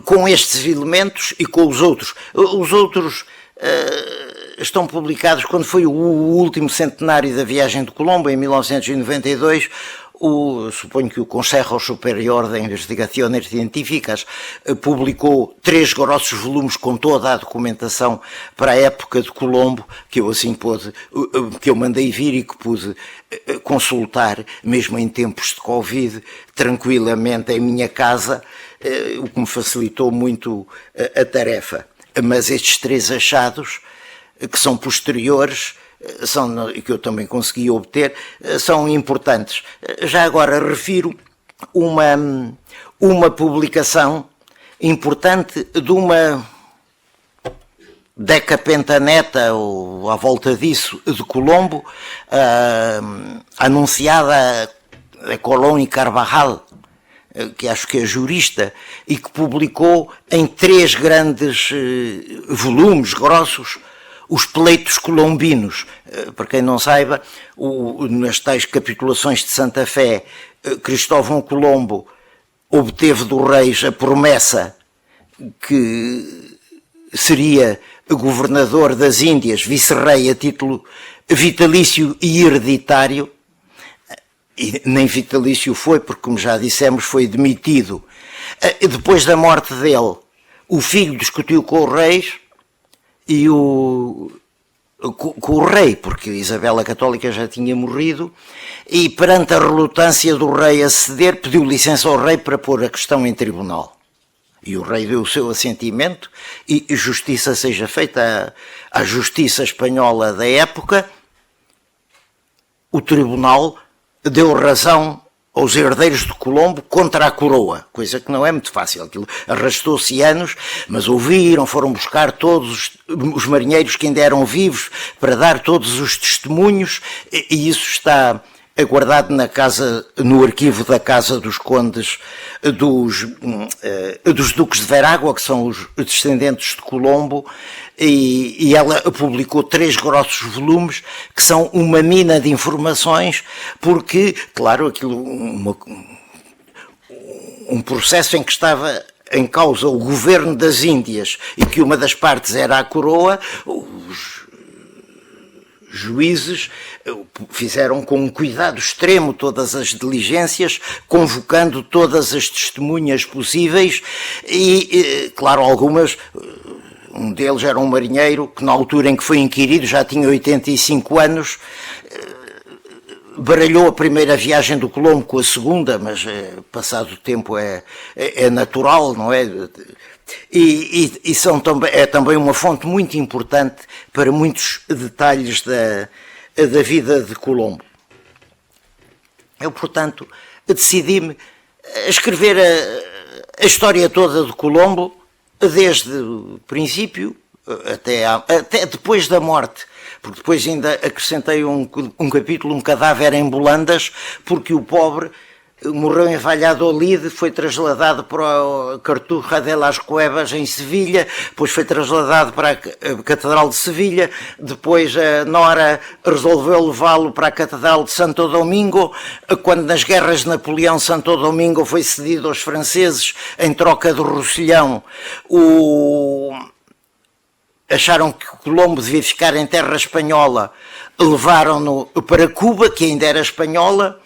com estes elementos e com os outros estão publicados quando foi o último centenário da viagem de Colombo, em 1992. Suponho que o Consejo Superior de Investigaciones Científicas publicou 3 grossos volumes com toda a documentação para a época de Colombo, que eu mandei vir e que pude consultar, mesmo em tempos de Covid, tranquilamente em minha casa, o que me facilitou muito a tarefa. Mas estes 3 achados, que são posteriores, que eu também consegui obter, são importantes. Já agora refiro uma publicação importante de uma decapentaneta, ou à volta disso, de Colombo, anunciada a Colón e Carvajal, que acho que é jurista, e que publicou em 3 grandes volumes grossos os pleitos colombinos. Para quem não saiba, nas tais capitulações de Santa Fé, Cristóvão Colombo obteve dos reis a promessa que seria governador das Índias, vice-rei a título vitalício e hereditário, e nem vitalício foi, porque, como já dissemos, foi demitido. Depois da morte dele, o filho discutiu com os reis e com o rei, porque Isabel a Católica já tinha morrido, e perante a relutância do rei a ceder, pediu licença ao rei para pôr a questão em tribunal. E o rei deu o seu assentimento e justiça seja feita à justiça espanhola da época. O tribunal deu razão aos herdeiros de Colombo contra a coroa, coisa que não é muito fácil. Aquilo arrastou-se anos, mas ouviram, foram buscar todos os marinheiros que ainda eram vivos para dar todos os testemunhos, e isso está guardado no arquivo da Casa dos Condes dos Duques de Veragua, que são os descendentes de Colombo, e ela publicou 3 grossos volumes que são uma mina de informações, porque, claro, aquilo um processo em que estava em causa o governo das Índias e que uma das partes era a coroa, os juízes fizeram com um cuidado extremo todas as diligências, convocando todas as testemunhas possíveis e, claro, algumas... Um deles era um marinheiro que, na altura em que foi inquirido, já tinha 85 anos, baralhou a primeira viagem do Colombo com a segunda, mas passado o tempo é natural, não é? E é também uma fonte muito importante para muitos detalhes da vida de Colombo. Eu, portanto, decidi-me a escrever a história toda de Colombo, desde o princípio até depois da morte, porque depois ainda acrescentei um capítulo, um cadáver em Bolandas, porque o pobre morreu em Valladolid, foi trasladado para a Cartuja de las Cuevas em Sevilha, depois foi trasladado para a Catedral de Sevilha, depois a Nora resolveu levá-lo para a Catedral de Santo Domingo, quando nas guerras de Napoleão Santo Domingo foi cedido aos franceses em troca do Roussillon. Acharam que Colombo devia ficar em terra espanhola, levaram-no para Cuba, que ainda era espanhola,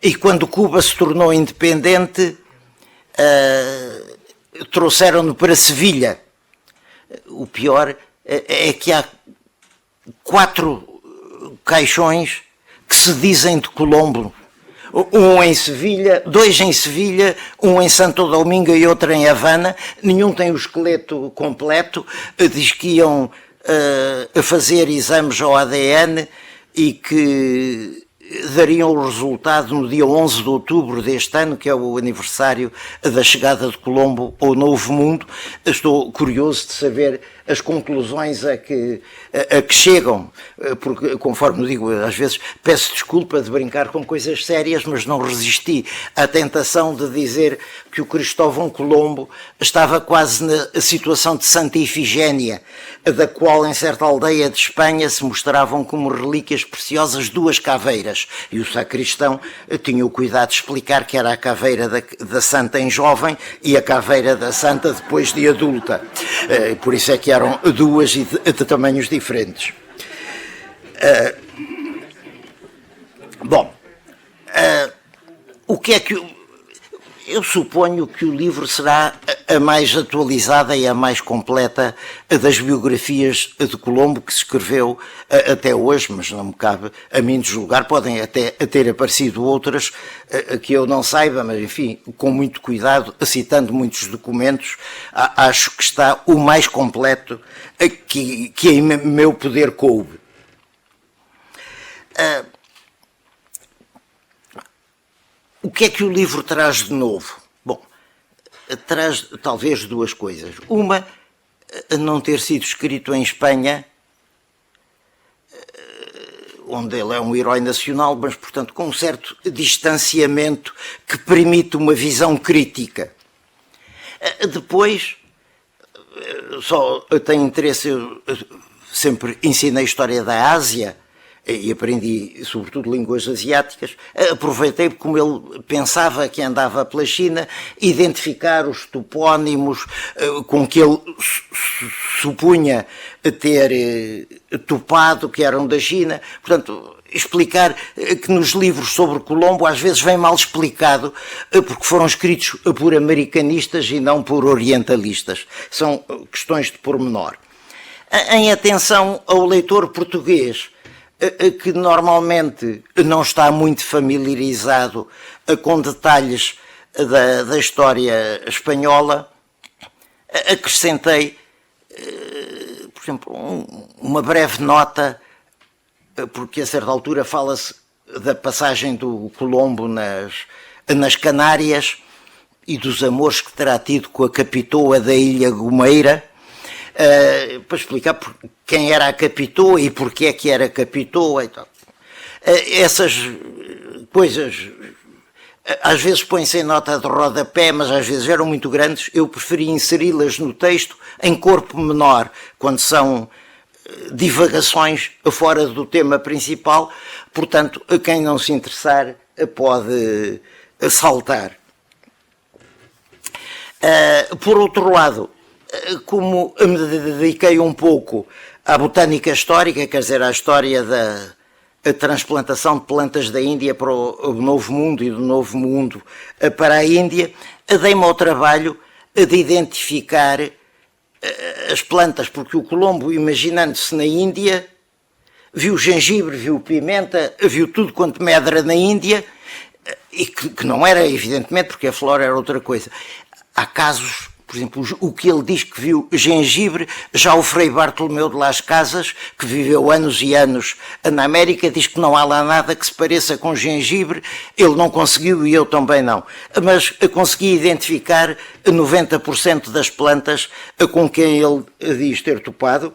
e quando Cuba se tornou independente, trouxeram-no para Sevilha. O pior é que há 4 caixões que se dizem de Colombo. Um em Sevilha, 2 em Sevilha, um em Santo Domingo e outro em Havana. Nenhum tem o esqueleto completo. Diz que iam a fazer exames ao ADN e que dariam o resultado no dia 11 de outubro deste ano, que é o aniversário da chegada de Colombo ao Novo Mundo. Estou curioso de saber as conclusões a que chegam, porque, conforme digo, às vezes peço desculpa de brincar com coisas sérias, mas não resisti à tentação de dizer que o Cristóvão Colombo estava quase na situação de Santa Ifigénia, da qual em certa aldeia de Espanha se mostravam como relíquias preciosas 2 caveiras, e o sacristão tinha o cuidado de explicar que era a caveira da santa em jovem e a caveira da santa depois de adulta. Por isso é que eram 2 e de tamanhos diferentes. O que é que... Eu suponho que o livro será a mais atualizada e a mais completa das biografias de Colombo que se escreveu até hoje, mas não me cabe a mim de julgar. Podem até ter aparecido outras que eu não saiba, mas enfim, com muito cuidado, citando muitos documentos, acho que está o mais completo que em meu poder coube. O que é que o livro traz de novo? Bom, traz talvez 2 coisas. Uma, não ter sido escrito em Espanha, onde ele é um herói nacional, mas, portanto, com um certo distanciamento que permite uma visão crítica. Depois, só tenho interesse, eu sempre ensinei história da Ásia, e aprendi sobretudo línguas asiáticas. Aproveitei como ele pensava que andava pela China, identificar os topónimos com que ele supunha ter topado que eram da China. Portanto, explicar que nos livros sobre Colombo às vezes vem mal explicado porque foram escritos por americanistas e não por orientalistas. São questões de pormenor. Em atenção ao leitor português, que normalmente não está muito familiarizado com detalhes da história espanhola, acrescentei, por exemplo, uma breve nota, porque a certa altura fala-se da passagem do Colombo nas Canárias e dos amores que terá tido com a capitoa da Ilha Gomeira, para explicar quem era a capitoa e porque é que era capitoa e tal. Essas coisas às vezes põem-se em nota de rodapé, mas às vezes eram muito grandes. Eu preferi inseri-las no texto em corpo menor, quando são divagações fora do tema principal. Portanto, a quem não se interessar pode saltar. Por outro lado, como me dediquei um pouco à botânica histórica, quer dizer, à história da transplantação de plantas da Índia para o Novo Mundo e do Novo Mundo para a Índia, dei-me ao trabalho de identificar as plantas, porque o Colombo, imaginando-se na Índia, viu gengibre, viu pimenta, viu tudo quanto medra na Índia, e que não era, evidentemente, porque a flora era outra coisa. Há casos, por exemplo, o que ele diz que viu gengibre, já o Frei Bartolomeu de Las Casas, que viveu anos e anos na América, diz que não há lá nada que se pareça com gengibre. Ele não conseguiu e eu também não. Mas consegui identificar 90% das plantas com quem ele diz ter topado.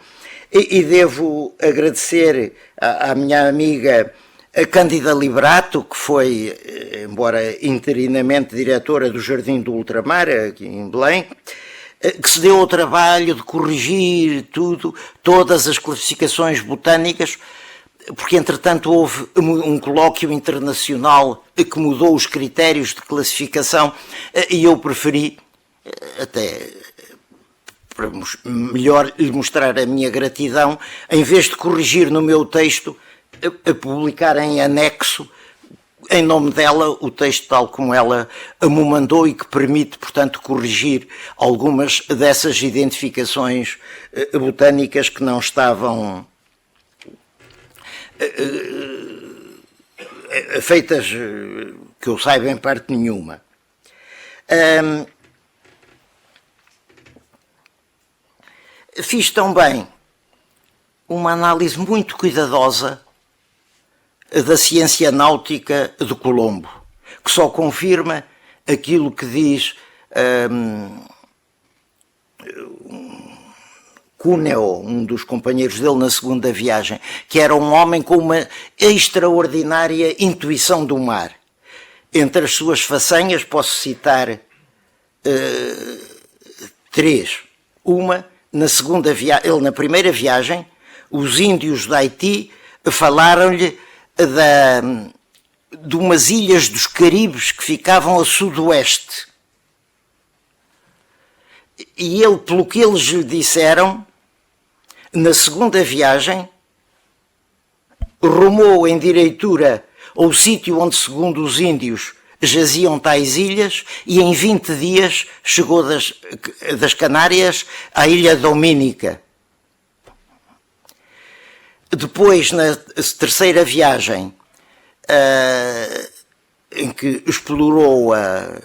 E devo agradecer à minha amiga a Cândida Liberato, que foi, embora interinamente, diretora do Jardim do Ultramar, aqui em Belém, que se deu ao trabalho de corrigir todas as classificações botânicas, porque entretanto houve um colóquio internacional que mudou os critérios de classificação e eu preferi, até para melhor lhe mostrar a minha gratidão, em vez de corrigir no meu texto, a publicar em anexo, em nome dela, o texto tal como ela me mandou e que permite, portanto, corrigir algumas dessas identificações botânicas que não estavam feitas, que eu saiba, em parte nenhuma. Fiz também uma análise muito cuidadosa da ciência náutica de Colombo, que só confirma aquilo que diz Cuneo, um dos companheiros dele na segunda viagem, que era um homem com uma extraordinária intuição do mar. Entre as suas façanhas posso citar 3. Uma, na segunda viagem, ele na primeira viagem, os índios de Haiti falaram-lhe de umas ilhas dos Caribes que ficavam a sudoeste. E ele, pelo que eles lhe disseram, na segunda viagem, rumou em direitura ao sítio onde, segundo os índios, jaziam tais ilhas, e em 20 dias chegou das Canárias à Ilha Domínica. Depois, na terceira viagem, em que explorou a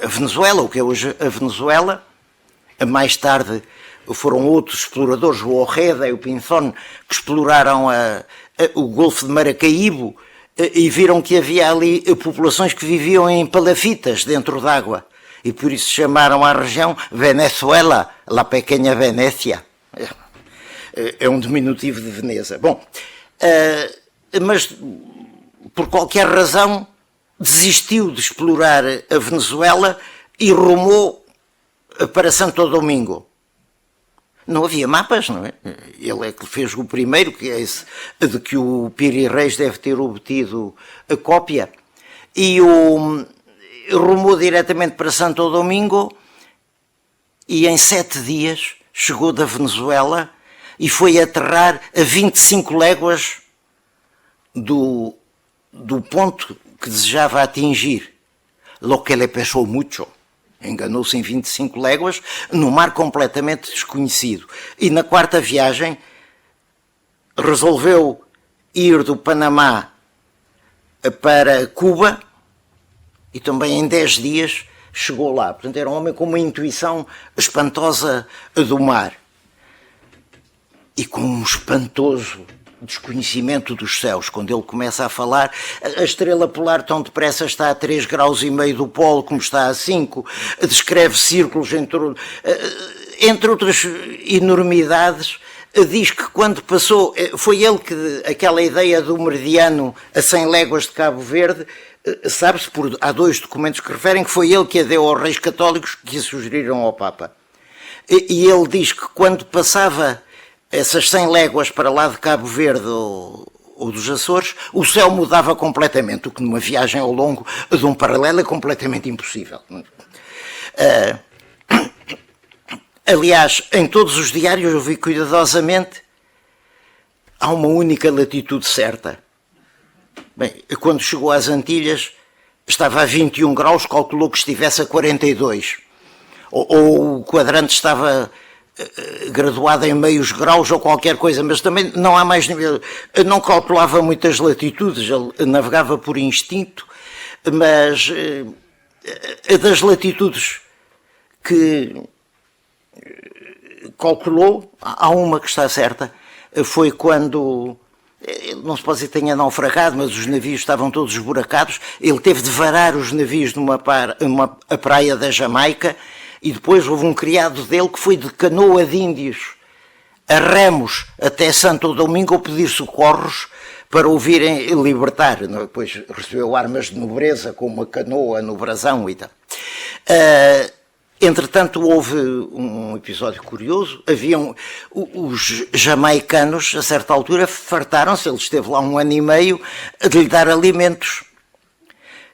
Venezuela, o que é hoje a Venezuela, mais tarde foram outros exploradores, o Ojeda e o Pinzón, que exploraram o Golfo de Maracaibo e viram que havia ali populações que viviam em palafitas dentro d'água, e por isso chamaram a região Venezuela, la pequena Venécia. É um diminutivo de Veneza. Bom, mas por qualquer razão desistiu de explorar a Venezuela e rumou para Santo Domingo. Não havia mapas, não é? Ele é que fez o primeiro, que é esse de que o Piri Reis deve ter obtido a cópia, e rumou diretamente para Santo Domingo e em 7 dias chegou da Venezuela e foi aterrar a 25 léguas do ponto que desejava atingir. Lo que le pesou mucho. Enganou-se em 25 léguas, num mar completamente desconhecido. E na 4ª viagem resolveu ir do Panamá para Cuba e também em 10 dias chegou lá. Portanto, era um homem com uma intuição espantosa do mar e com um espantoso desconhecimento dos céus. Quando ele começa a falar, a estrela polar tão depressa está a 3,5 graus do polo como está a 5, descreve círculos entre outras enormidades. Diz que quando passou, foi ele que, aquela ideia do meridiano a 100 léguas de Cabo Verde, sabe-se, há 2 documentos que referem que foi ele que a deu aos reis católicos que a sugeriram ao Papa. E ele diz que quando passava essas 100 léguas para lá de Cabo Verde ou dos Açores, o céu mudava completamente, o que numa viagem ao longo de um paralelo é completamente impossível. Aliás, em todos os diários eu vi cuidadosamente, há uma única latitude certa. Bem, quando chegou às Antilhas, estava a 21 graus, calculou que estivesse a 42. Ou o quadrante estava graduado em meios graus ou qualquer coisa, mas também não há mais nível. Não calculava muitas latitudes, ele navegava por instinto, mas das latitudes que calculou, há uma que está certa, foi quando, não se pode dizer que tenha naufragado, mas os navios estavam todos esburacados, ele teve de varar os navios numa praia da Jamaica, e depois houve um criado dele que foi de canoa de índios a remos até Santo Domingo a pedir socorros para o virem libertar. Depois recebeu armas de nobreza com uma canoa no brasão e tal. Entretanto, houve um episódio curioso. Os jamaicanos, a certa altura, fartaram-se, ele esteve lá 1 ano e meio, de lhe dar alimentos.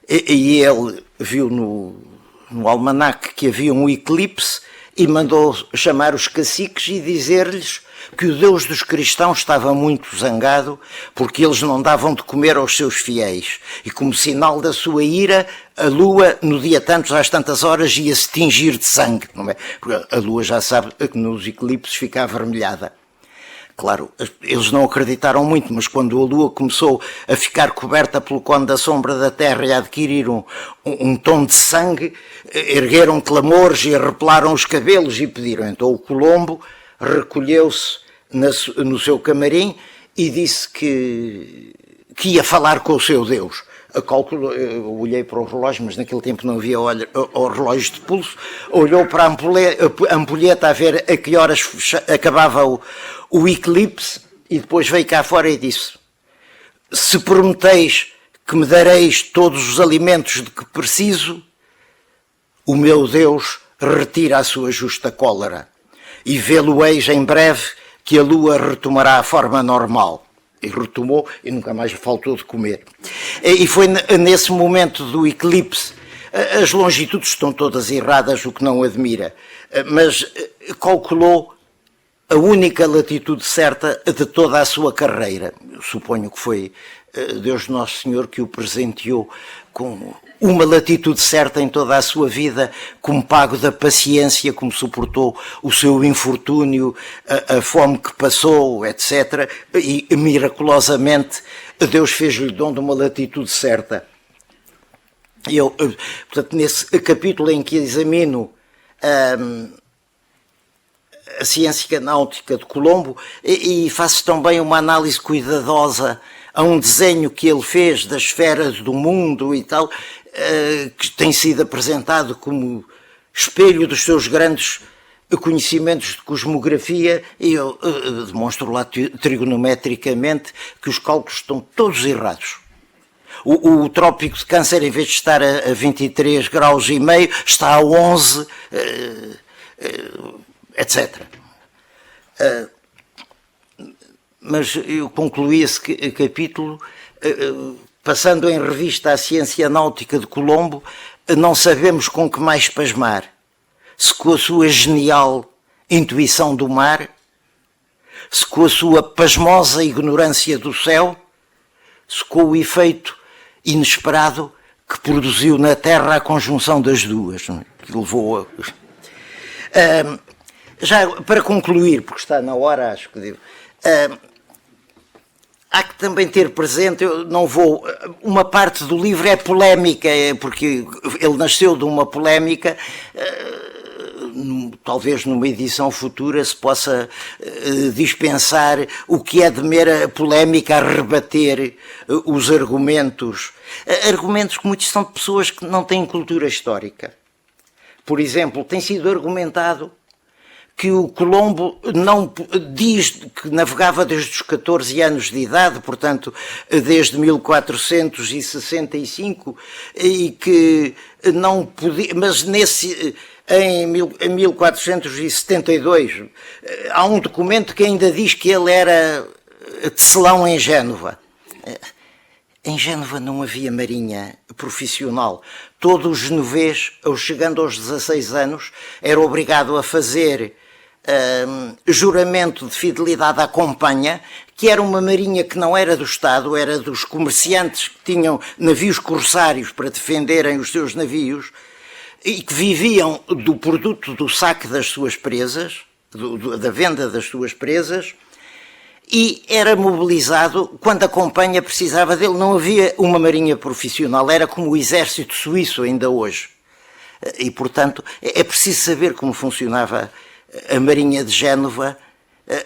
E ele viu no almanaque que havia um eclipse e mandou chamar os caciques e dizer-lhes que o Deus dos cristãos estava muito zangado porque eles não davam de comer aos seus fiéis. E como sinal da sua ira, a lua, no dia tantos, às tantas horas, ia-se tingir de sangue. Não é? Porque a lua já sabe que nos eclipses fica avermelhada. Claro, eles não acreditaram muito, mas quando a lua começou a ficar coberta pelo cone da sombra da terra e a adquirir um tom de sangue, ergueram clamores e arrepelaram os cabelos e pediram. Então o Colombo recolheu-se no seu camarim e disse que ia falar com o seu Deus. Eu olhei para o relógio, mas naquele tempo não havia relógios de pulso, olhou para a ampulheta a ver a que horas acabava o eclipse e depois veio cá fora e disse: se prometeis que me dareis todos os alimentos de que preciso, o meu Deus retira a sua justa cólera e vê-lo-eis em breve que a lua retomará a forma normal. E retomou e nunca mais faltou de comer. E foi nesse momento do eclipse, as longitudes estão todas erradas, o que não admira, mas calculou a única latitude certa de toda a sua carreira. Eu suponho que foi Deus Nosso Senhor que o presenteou com uma latitude certa em toda a sua vida, como pago da paciência, como suportou o seu infortúnio, a fome que passou, etc. E miraculosamente Deus fez-lhe dom de uma latitude certa. Portanto, nesse capítulo em que examino a ciência náutica de Colombo e faço também uma análise cuidadosa a um desenho que ele fez das esferas do mundo e tal, que tem sido apresentado como espelho dos seus grandes conhecimentos de cosmografia, e eu demonstro lá trigonometricamente que os cálculos estão todos errados. O trópico de Câncer, em vez de estar a 23 graus e meio, está a 11, etc. Mas eu concluí esse capítulo passando em revista a ciência náutica de Colombo. Não sabemos com que mais pasmar, se com a sua genial intuição do mar, se com a sua pasmosa ignorância do céu, se com o efeito inesperado que produziu na Terra a conjunção das duas, que levou a... já para concluir, porque está na hora, acho que devo... há que também ter presente, eu não vou... Uma parte do livro é polémica, porque ele nasceu de uma polémica... Talvez numa edição futura se possa dispensar o que é de mera polémica a rebater os argumentos. Argumentos que muitos são de pessoas que não têm cultura histórica. Por exemplo, tem sido argumentado que o Colombo não diz que navegava desde os 14 anos de idade, portanto, desde 1465, e que não podia, mas em 1472 há um documento que ainda diz que ele era tecelão em Génova. Em Génova não havia marinha profissional. Todo o genovês, chegando aos 16 anos, era obrigado a fazer juramento de fidelidade à companhia, que era uma marinha que não era do Estado, era dos comerciantes que tinham navios corsários para defenderem os seus navios e que viviam do produto do saque das suas presas, da venda das suas presas, e era mobilizado quando a companhia precisava dele. Não havia uma marinha profissional, era como o exército suíço ainda hoje. E, portanto, é preciso saber como funcionava a marinha de Génova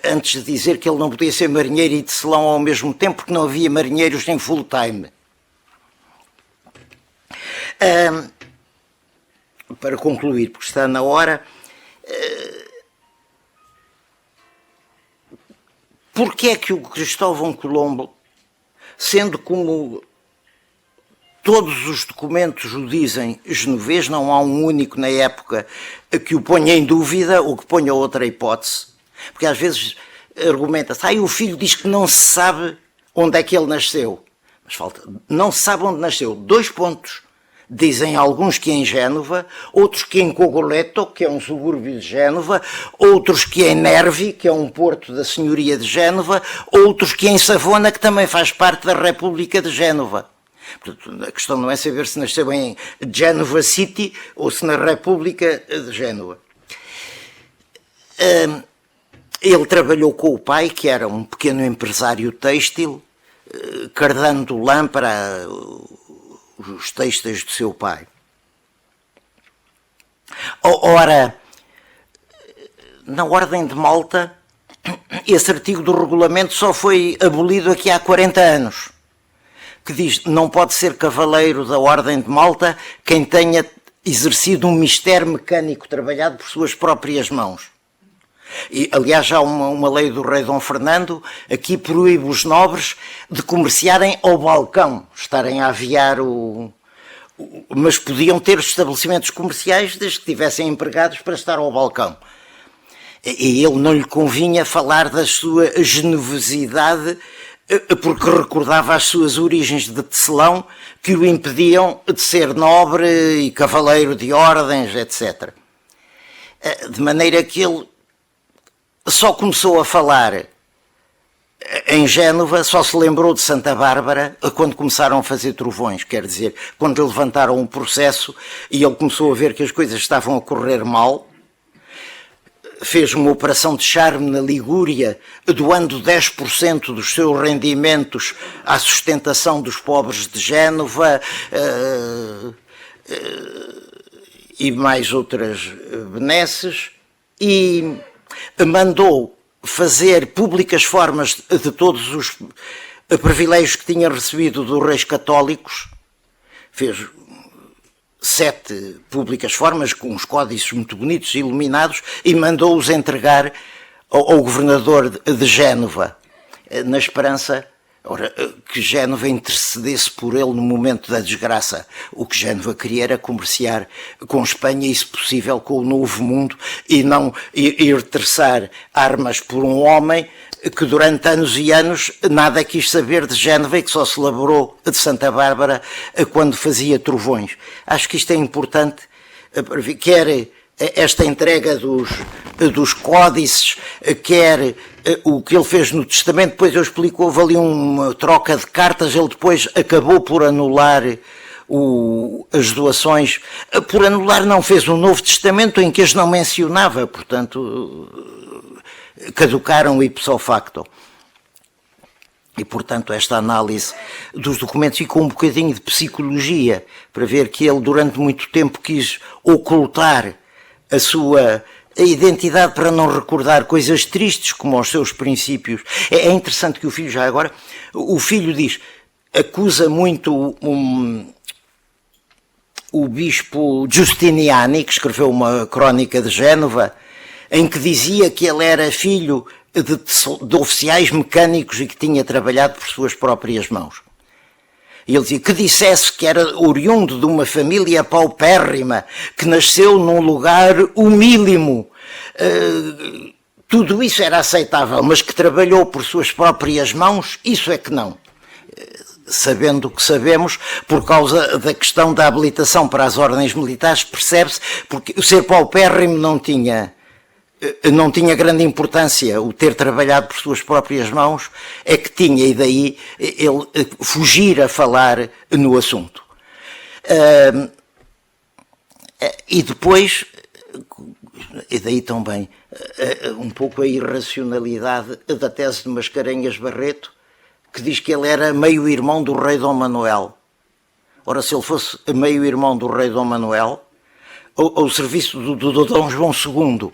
antes de dizer que ele não podia ser marinheiro e tecelão ao mesmo tempo, porque não havia marinheiros em full time. Para concluir, porque está na hora, porque é que o Cristóvão Colombo, sendo como todos os documentos o dizem genovês, não há um único na época que o ponha em dúvida ou que ponha outra hipótese, porque às vezes argumenta-se, o filho diz que não se sabe onde é que ele nasceu, mas falta, não se sabe onde nasceu, 2 pontos. Dizem alguns que é em Génova, outros que é em Cogoleto, que é um subúrbio de Génova, outros que é em Nervi, que é um porto da senhoria de Génova, outros que é em Savona, que também faz parte da República de Génova. Portanto, a questão não é saber se nasceu em Genova City ou se na República de Génova. Ele trabalhou com o pai, que era um pequeno empresário têxtil, cardando lã para os têxteis do seu pai. Ora, na Ordem de Malta, esse artigo do regulamento só foi abolido aqui há 40 anos, que diz que não pode ser cavaleiro da Ordem de Malta quem tenha exercido um mistério mecânico trabalhado por suas próprias mãos. E, aliás, já há uma lei do rei Dom Fernando, aqui proíbe os nobres de comerciarem ao balcão, estarem a aviar mas podiam ter estabelecimentos comerciais desde que tivessem empregados para estar ao balcão. E ele não lhe convinha falar da sua genovesidade, porque recordava as suas origens de tecelão que o impediam de ser nobre e cavaleiro de ordens, etc. De maneira que ele só começou a falar em Génova, só se lembrou de Santa Bárbara quando começaram a fazer trovões, quer dizer, quando levantaram um processo e ele começou a ver que as coisas estavam a correr mal, fez uma operação de charme na Ligúria, doando 10% dos seus rendimentos à sustentação dos pobres de Génova e mais outras benesses, e mandou fazer públicas formas de todos os privilégios que tinha recebido dos reis católicos. Fez 7 públicas formas com uns códices muito bonitos e iluminados e mandou-os entregar ao governador de Génova, na esperança que Génova intercedesse por ele no momento da desgraça. O que Génova queria era comerciar com Espanha e, se possível, com o Novo Mundo, e não ir terçar armas por um homem que durante anos e anos nada quis saber de Génova e que só se elaborou de Santa Bárbara quando fazia trovões. Acho que isto é importante, quer esta entrega dos códices, quer o que ele fez no testamento, depois eu explico, houve ali uma troca de cartas, ele depois acabou por anular as doações, por anular não, fez um novo testamento em que as não mencionava, portanto caducaram ipso facto. E, portanto, esta análise dos documentos e com um bocadinho de psicologia, para ver que ele durante muito tempo quis ocultar a identidade para não recordar coisas tristes como os seus princípios. É interessante que o filho, já agora, o filho diz, acusa muito o bispo Giustiniani, que escreveu uma crónica de Génova, em que dizia que ele era filho de oficiais mecânicos e que tinha trabalhado por suas próprias mãos. E ele dizia que dissesse que era oriundo de uma família paupérrima, que nasceu num lugar humílimo. Tudo isso era aceitável, mas que trabalhou por suas próprias mãos, isso é que não. Sabendo o que sabemos, por causa da questão da habilitação para as ordens militares, percebe-se, porque o ser paupérrimo não tinha grande importância, o ter trabalhado por suas próprias mãos é que tinha, e daí ele fugir a falar no assunto. E depois, e daí também, um pouco a irracionalidade da tese de Mascarenhas Barreto, que diz que ele era meio-irmão do rei Dom Manuel. Ora, se ele fosse meio-irmão do rei Dom Manuel, o serviço do Dom João II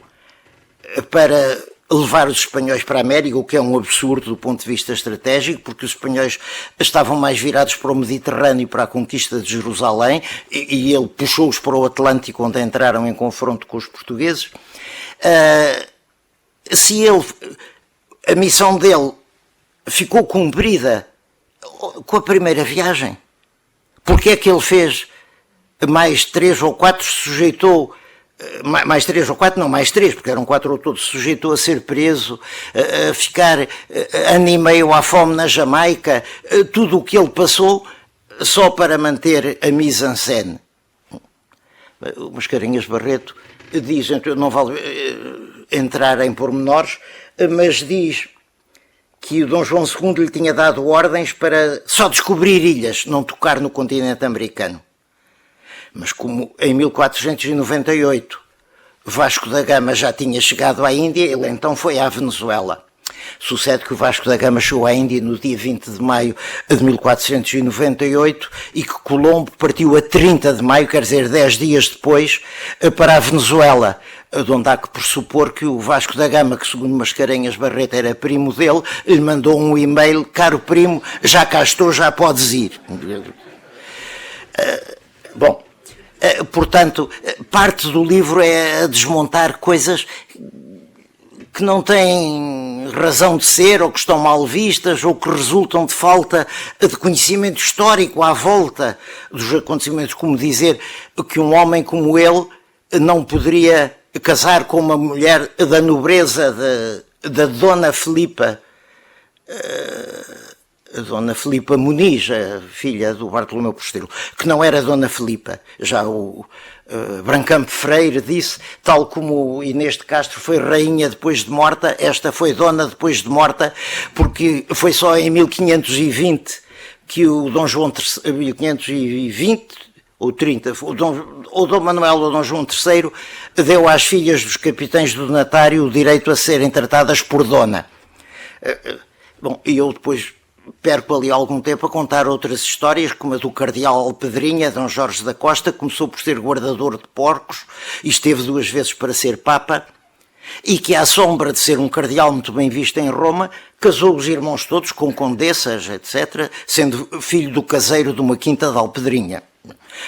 para levar os espanhóis para a América, o que é um absurdo do ponto de vista estratégico, porque os espanhóis estavam mais virados para o Mediterrâneo, para a conquista de Jerusalém, e ele puxou-os para o Atlântico, onde entraram em confronto com os portugueses. A missão dele ficou cumprida com a primeira viagem. Porque é que ele fez mais 3 ou 4, sujeitou, mais 3 ou 4, não, mais 3, porque eram 4 ou todos, sujeitou a ser preso, a ficar ano e meio à fome na Jamaica, tudo o que ele passou só para manter a mise-en-scène. O Mascarenhas Barreto diz, não vale entrar em pormenores, mas diz que o Dom João II lhe tinha dado ordens para só descobrir ilhas, não tocar no continente americano. Mas como em 1498 Vasco da Gama já tinha chegado à Índia, ele então foi à Venezuela. Sucede que o Vasco da Gama chegou à Índia no dia 20 de maio de 1498 e que Colombo partiu a 30 de maio, quer dizer, 10 dias depois, para a Venezuela, de onde há que pressupor que o Vasco da Gama, que segundo Mascarenhas Barreto era primo dele, lhe mandou um e-mail: caro primo, já cá estou, já podes ir. Portanto, parte do livro é a desmontar coisas que não têm razão de ser, ou que estão mal vistas, ou que resultam de falta de conhecimento histórico à volta dos acontecimentos, como dizer que um homem como ele não poderia casar com uma mulher da nobreza da Dona Filipa, a Dona Filipa Muniz, a filha do Bartolomeu Postelo, que não era Dona Filipa. Já o Brancamp Freire disse, tal como Inês de Castro foi rainha depois de morta, esta foi dona depois de morta, porque foi só em 1520 que o Dom João III, 1520 ou 30, ou Dom Manuel ou Dom João III deu às filhas dos capitães do donatário o direito a serem tratadas por dona. Bom, e eu depois perco ali algum tempo a contar outras histórias, como a do cardeal Alpedrinha, Dom Jorge da Costa, começou por ser guardador de porcos e esteve 2 vezes para ser papa, e que, à sombra de ser um cardeal muito bem visto em Roma, casou os irmãos todos com condessas, etc., sendo filho do caseiro de uma quinta de Alpedrinha.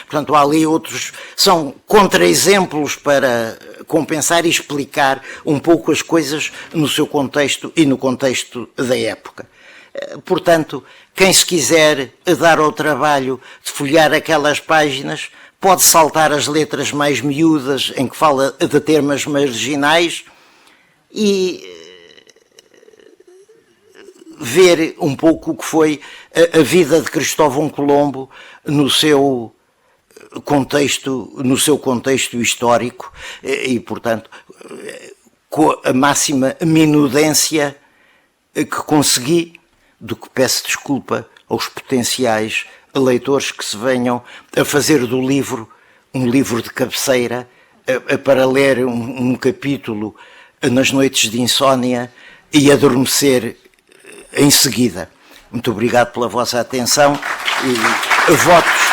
Portanto, há ali outros, são contra-exemplos para compensar e explicar um pouco as coisas no seu contexto e no contexto da época. Portanto, quem se quiser dar ao trabalho de folhear aquelas páginas, pode saltar as letras mais miúdas em que fala de termos marginais e ver um pouco o que foi a vida de Cristóvão Colombo no seu no seu contexto histórico e, portanto, com a máxima minudência que consegui, do que peço desculpa aos potenciais leitores que se venham a fazer do livro um livro de cabeceira para ler um capítulo nas noites de insónia e adormecer em seguida. Muito obrigado pela vossa atenção e votos